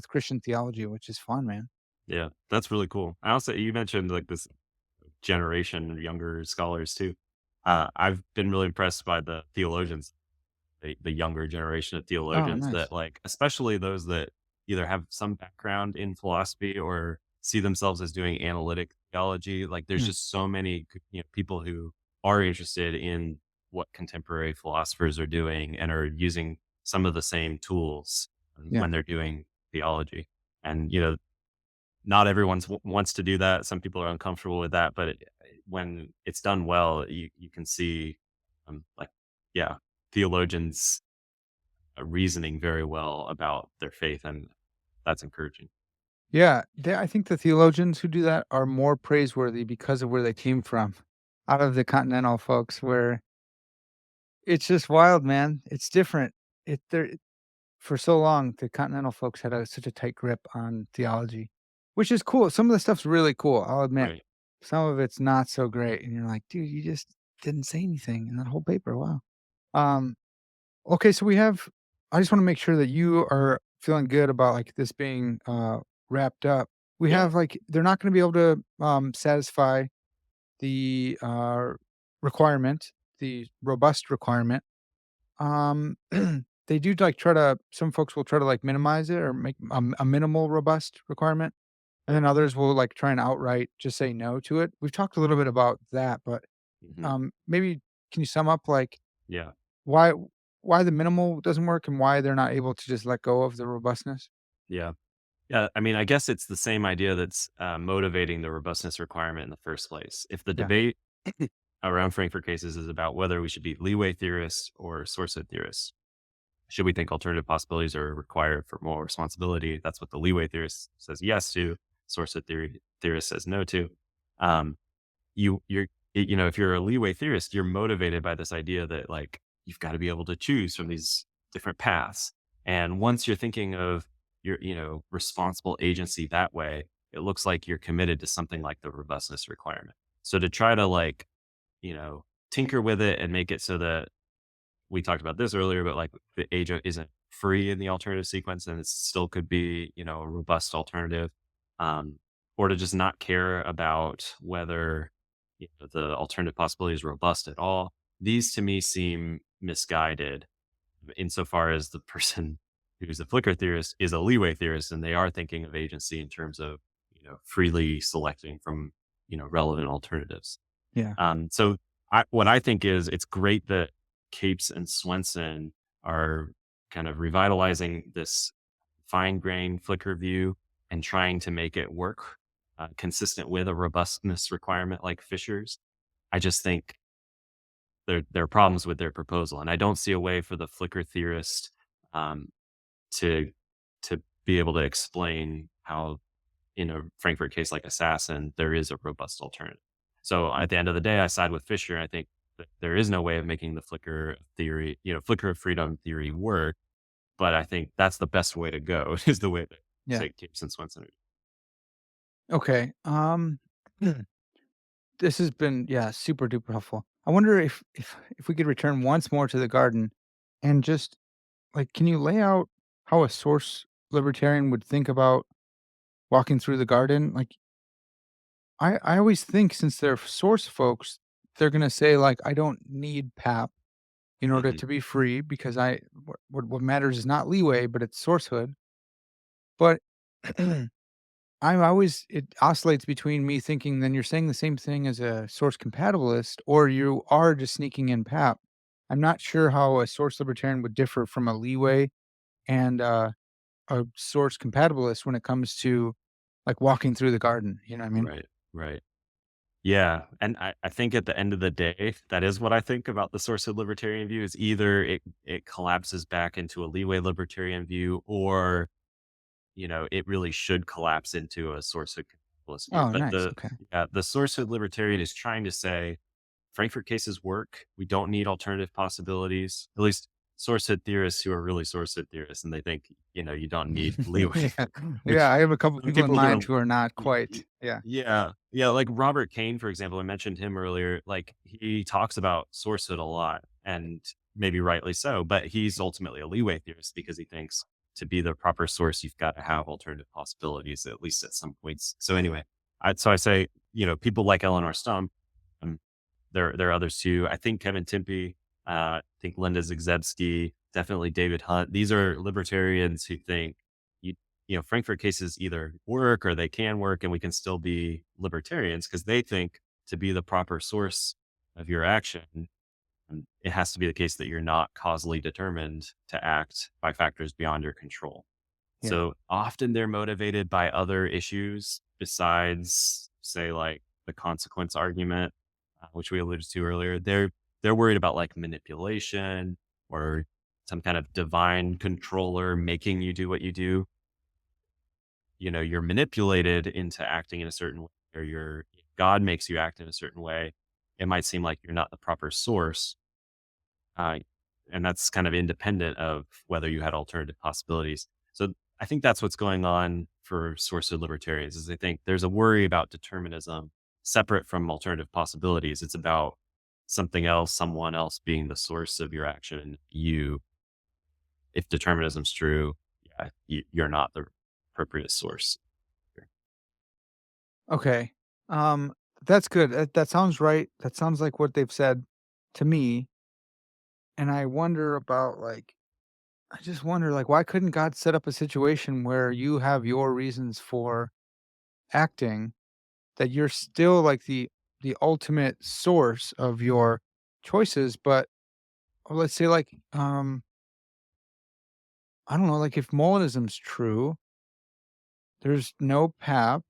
Christian theology, which is fun, man. Yeah. That's really cool. I also, you mentioned like this generation, younger scholars too. I've been really impressed by the theologians, the younger generation of Oh, theologians nice. that like, especially those that either have some background in philosophy or see themselves as doing analytic theology. Like there's Hmm, just so many, people who are interested in what contemporary philosophers are doing and are using some of the same tools yeah. when they're doing theology. And, not everyone's wants to do that. Some people are uncomfortable with that, but when it's done well, you can see, like, yeah, theologians reasoning very well about their faith, and that's encouraging. Yeah, I think the theologians who do that are more praiseworthy because of where they came from, out of the continental folks where it's just wild, man. It's different. There for so long, the continental folks had such a tight grip on theology, which is cool. Some of the stuff's really cool, I'll admit. Right. Some of it's not so great, and you're like, "Dude, you just didn't say anything in that whole paper, wow." Um, okay, so I just wanna make sure that you are feeling good about, like, this being, wrapped up. We Yeah. have, like they're not gonna be able to, satisfy the, requirement, the robust requirement. Um, they do, like, try to some folks will try to, like, minimize it or make a minimal robust requirement, and Right. then others will, like, try and outright just say no to it. We've talked a little bit about that, but, Hmm. maybe can you sum up, like, Yeah. why why the minimal doesn't work and why they're not able to just let go of the robustness? Yeah. Yeah. I mean, I guess it's the same idea that's motivating the robustness requirement in the first place. If the Yeah, debate around Frankfurt cases is about whether we should be leeway theorists or sourcehood theorists, should we think alternative possibilities are required for moral responsibility? That's what the leeway theorist says yes to. Sourcehood theorist says no to. Um, if you're a leeway theorist, you're motivated by this idea that like you've got to be able to choose from these different paths. And once you're thinking of your, responsible agency that way, it looks like you're committed to something like the robustness requirement. So to try to like, you know, tinker with it and make it so that we talked about this earlier, but like the agent isn't free in the alternative sequence and it still could be, a robust alternative. Um, or to just not care about whether the alternative possibility is robust at all. These to me seem misguided insofar as the person who's a flicker theorist is a leeway theorist and they are thinking of agency in terms of, freely selecting from, relevant alternatives. yeah, So what I think is it's great that Capes and Swenson are kind of revitalizing this fine grained flicker view and trying to make it work consistent with a robustness requirement like Fisher's. I just think there are problems with their proposal, and I don't see a way for the flicker theorist um, to be able to explain how in a Frankfurt case like Assassin, there is a robust alternative. So yeah, at the end of the day, I side with Fisher. I think that there is no way of making the flicker of freedom theory work. But I think that's the best way to go is the way that yeah. say Capes and Swenson. Okay, this has been, yeah, super duper helpful. I wonder if we could return once more to the garden and just, like, can you lay out how a source libertarian would think about walking through the garden? Like, I always think since they're source folks, they're gonna say, like, "I don't need PAP in order Hmm. to be free because what matters is not leeway, but it's sourcehood." But I'm always it oscillates between me thinking then you're saying the same thing as a source compatibilist, or you are just sneaking in PAP. I'm not sure how a source libertarian would differ from a leeway and a source compatibilist when it comes to like walking through the garden. You know what I mean? Right. Right. Yeah, and I think at the end of the day, that is what I think about the source of libertarian view is either it collapses back into a leeway libertarian view or, it really should collapse into a source of capitalist view. Oh, But nice. Okay. the source of libertarian is trying to say Frankfurt cases work. We don't need alternative possibilities. At least sourcehood theorists who are really sourcehood theorists, and they think, you don't need leeway, Yeah. Yeah, which I have a couple some people in people who are mind who are not y- quite. y- Yeah. yeah, yeah, like Robert Kane, for example, I mentioned him earlier. Like he talks about sourcehood a lot, and maybe rightly so, but he's ultimately a leeway theorist because he thinks to be the proper source, you've got to have alternative possibilities, at least at some points. So anyway, I say, people like Eleanor Stump, um, there are others too. I think Kevin Timpe, I think Linda Zagzebski, definitely David Hunt. These are libertarians who think you Frankfurt cases either work or they can work, and we can still be libertarians because they think to be the proper source of your action, it has to be the case that you're not causally determined to act by factors beyond your control. Yeah. So often they're motivated by other issues besides, say, like the consequence argument, which we alluded to earlier. They're worried about like manipulation or some kind of divine controller making you do what you do. You're manipulated into acting in a certain way, or God makes you act in a certain way. It might seem like you're not the proper source, uh, and that's kind of independent of whether you had alternative possibilities. So I think that's what's going on for source of libertarians is they think there's a worry about determinism separate from alternative possibilities. It's about something else, someone else being the source of your action. If determinism's true, yeah, you're not the appropriate source. Okay. Um, that's good. That sounds right. That sounds like what they've said to me. And I wonder about like, I just wonder like, why couldn't God set up a situation where you have your reasons for acting, that you're still like the ultimate source of your choices, but let's say like, I don't know, like if Molinism's true, there's no pap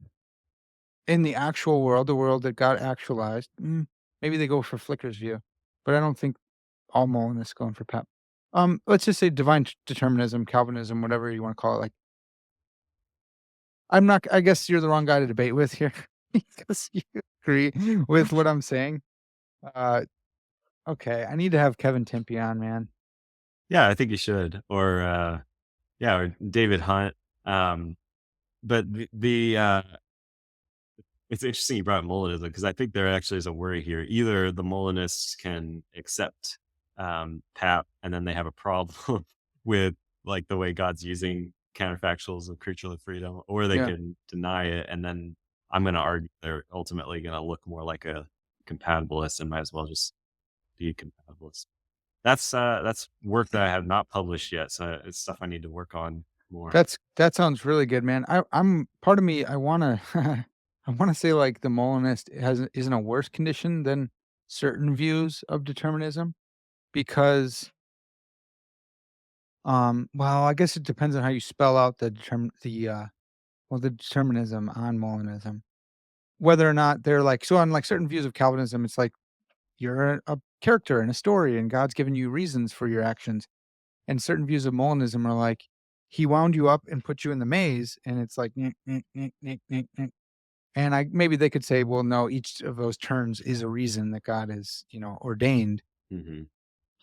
in the actual world, the world that got actualized. Maybe they go for Flicker's view, but I don't think all Molinists going for pap. Let's just say divine determinism, Calvinism, whatever you want to call it. Like, I'm not. I guess you're the wrong guy to debate with here because you agree with what I'm saying. Uh, okay, I need to have Kevin Timpe on, man. Yeah, I think you should. Or yeah, or David Hunt. Um, but it's interesting you brought up Molinism because I think there actually is a worry here. Either the Molinists can accept PAP and then they have a problem with like the way God's using counterfactuals of creaturely freedom, or they Yeah, can deny it. And then I'm going to argue they're ultimately going to look more like a compatibilist and might as well just be a compatibilist. That's work that I have not published yet, so it's stuff I need to work on more. that sounds really good, man. I'm part of me. I wanna I wanna say like the Molinist has is in a worse condition than certain views of determinism because well, I guess it depends on how you spell out the determinism on Molinism. Whether or not they're like so on like certain views of Calvinism, it's like you're a character in a story and God's given you reasons for your actions. And certain views of Molinism are like he wound you up and put you in the maze, and it's like "Nyeh, nyeh, nyeh, nyeh, nyeh, nyeh." And I maybe they could say, well, no, each of those turns is a reason that God has, ordained. Hmm.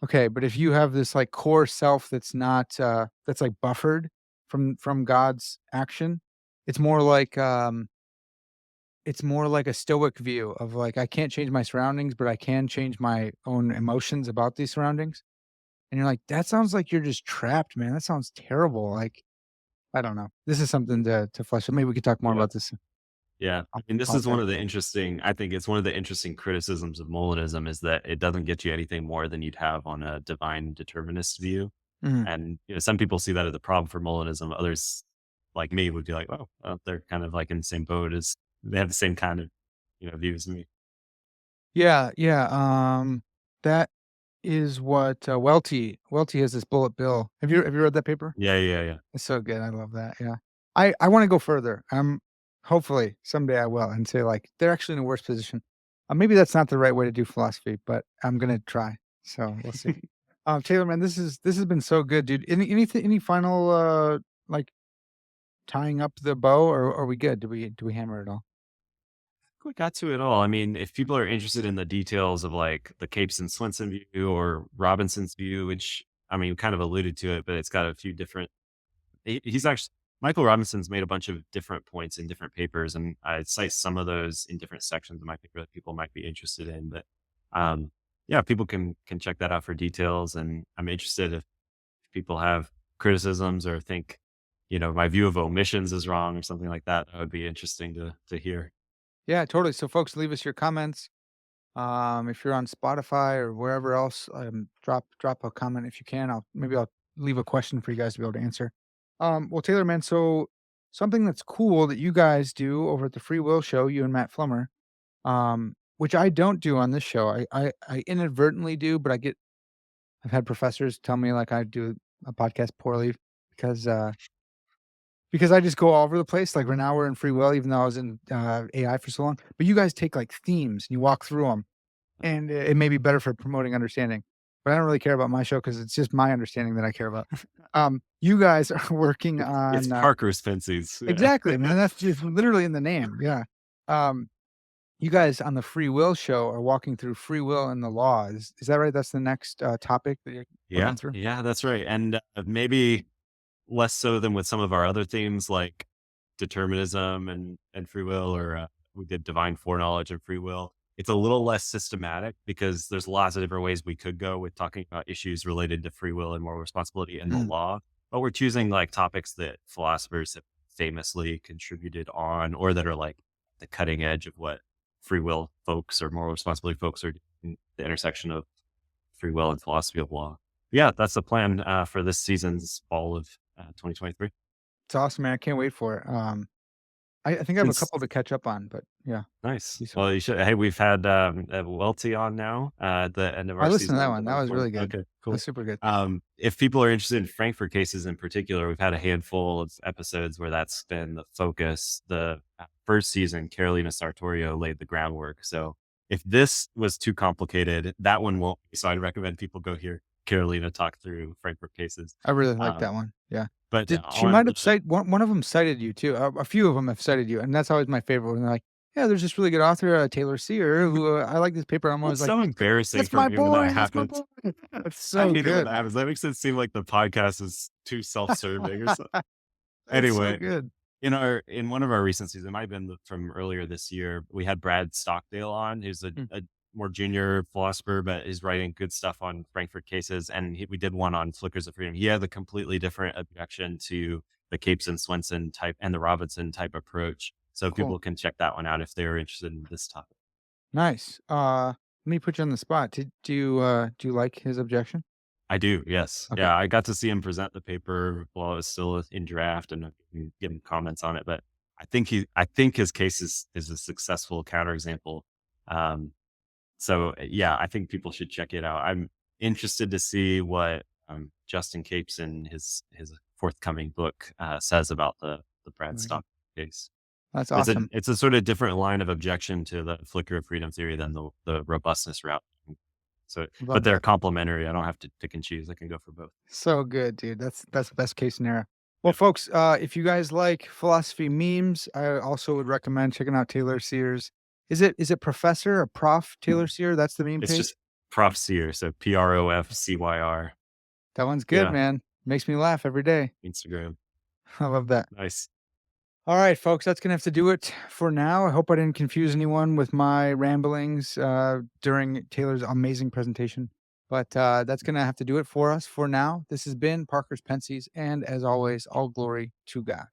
Okay, but if you have this like core self that's not that's like buffered from God's action, it's more like a stoic view of like I can't change my surroundings, but I can change my own emotions about these surroundings. And you're like, that sounds like you're just trapped, man. That sounds terrible. Like, I don't know. This is something to flesh out. Maybe we could talk more Yeah. about this Yeah. I mean, this is one offline. of the interesting I think it's one of the interesting criticisms of Molinism is that it doesn't get you anything more than you'd have on a divine determinist view. Mhm. And, some people see that as a problem for Molinism. Others, like me, would be like, "Oh, well, they're kind of like in the same boat as they have the same kind of, views as me." Yeah, yeah. That is what Welty has this bullet bill. Have you read that paper? Yeah, yeah, yeah. It's so good. I love that. Yeah. I want to go further. Hopefully someday I will and say like they're actually in a worse position. Maybe that's not the right way to do philosophy, but I'm gonna try. So we'll see. Taylor, man, this has been so good, dude. Any final like tying up the bow, or are we good? Do we hammer it all? We got to it all. I mean, if people are interested in the details of like the Capes and Swenson view or Robinson's view, which I mean, we kind of alluded to it, but it's got a few different. He's actually Michael Robinson's made a bunch of different points in different papers, and I cite some of those in different sections of my paper that people might be interested in. But um, yeah, people can check that out for details. And I'm interested if people have criticisms or think, my view of omissions is wrong or something like that. That would be interesting to hear. Yeah, totally. So, folks, leave us your comments. If you're on Spotify or wherever else, drop a comment if you can. I'll leave a question for you guys to be able to answer. Well, Taylor, man, so something that's cool that you guys do over at the Free Will Show, you and Matt Flummer, which I don't do on this show. I inadvertently do, but I've had professors tell me like I do a podcast poorly because uh because I just go all over the place. Like right now we're in free will, even though I was in AI for so long. But you guys take like themes and you walk through them, and it may be better for promoting understanding. But I don't really care about my show because it's just my understanding that I care about. You guys are working It's on Parker's Pensées. Yeah. exactly, man. That's just literally in the name. Yeah. Um, you guys on the Free Will Show are walking through free will and the law. Is that right? That's the next topic that you're Yeah, working through. yeah, that's right. And maybe less so than with some of our other themes like determinism and free will, or we did divine foreknowledge and free will. It's a little less systematic because there's lots of different ways we could go with talking about issues related to free will and moral responsibility in the Mm, law. But we're choosing like topics that philosophers have famously contributed on, or that are like the cutting edge of what free will folks or moral responsibility folks are doing, the intersection of free will and philosophy of law. Yeah, that's the plan for this season's fall of 2023. it's awesome, man. I can't wait for it. I think I have a It's couple to catch up on, but yeah, nice. be so Well, you should. Hey, we've had Welty on now at the end of I our listened to that season. one. That was really good. Okay, cool. That's super good. If people are interested in Frankfurt cases in particular, we've had a handful of episodes where that's been the focus. The first season, Carolina Sartorio laid the groundwork. So if this was too complicated, that one won't be. So I'd recommend people go hear Carolina talk through Frankfurt cases. I really like Um, that one. Yeah. but Did she on might have cited one of them cited you too. A few of them have cited you, and that's always my favorite when they're like, "Yeah, there's this really good author, Taylor Sear, who I like this paper." I'm always It's like, so embarrassing "That's for my me when that boy. That's my happens. boy." It's I so hate it when that good. happens. That makes it seem like the podcast is too self-serving or something. It's so Anyway, good. in one of our recent seasons, it might have been from earlier this year, we had Brad Stockdale on, who's Mm, a more junior philosopher, but is writing good stuff on Frankfurt cases. And we did one on Flickers of Freedom. He had a completely different objection to the Capes and Swenson type and the Robinson type approach. So cool. people can check that one out if they're interested in this topic. Nice. Let me put you on the spot. Do you like his objection? I do, yes. Okay. Yeah, I got to see him present the paper while it was still in draft and give him comments on it. But I think his case is a successful counterexample. Um, yeah, I think people should check it out. I'm interested to see what Justin Capes in his forthcoming book says about the Brad Very good. Stock case. That's awesome. It's a sort of different line of objection to the flicker of freedom theory than the robustness route. So, but Love they're that. complementary. I don't have to pick and choose. I can go for both. So good, dude. That's the best case scenario. Well, Yeah. folks, if you guys like philosophy memes, I also would recommend checking out Taylor Sears. Is it Professor or Prof Taylor Sear? That's the meme It's page. just Prof Sear. So PROFCYR. That one's good, Yeah. man. Makes me laugh every day. Instagram. I love that. Nice. All right, folks, that's gonna have to do it for now. I hope I didn't confuse anyone with my ramblings during Taylor's amazing presentation. But that's gonna have to do it for us for now. This has been Parker's Pensies, and as always, all glory to God.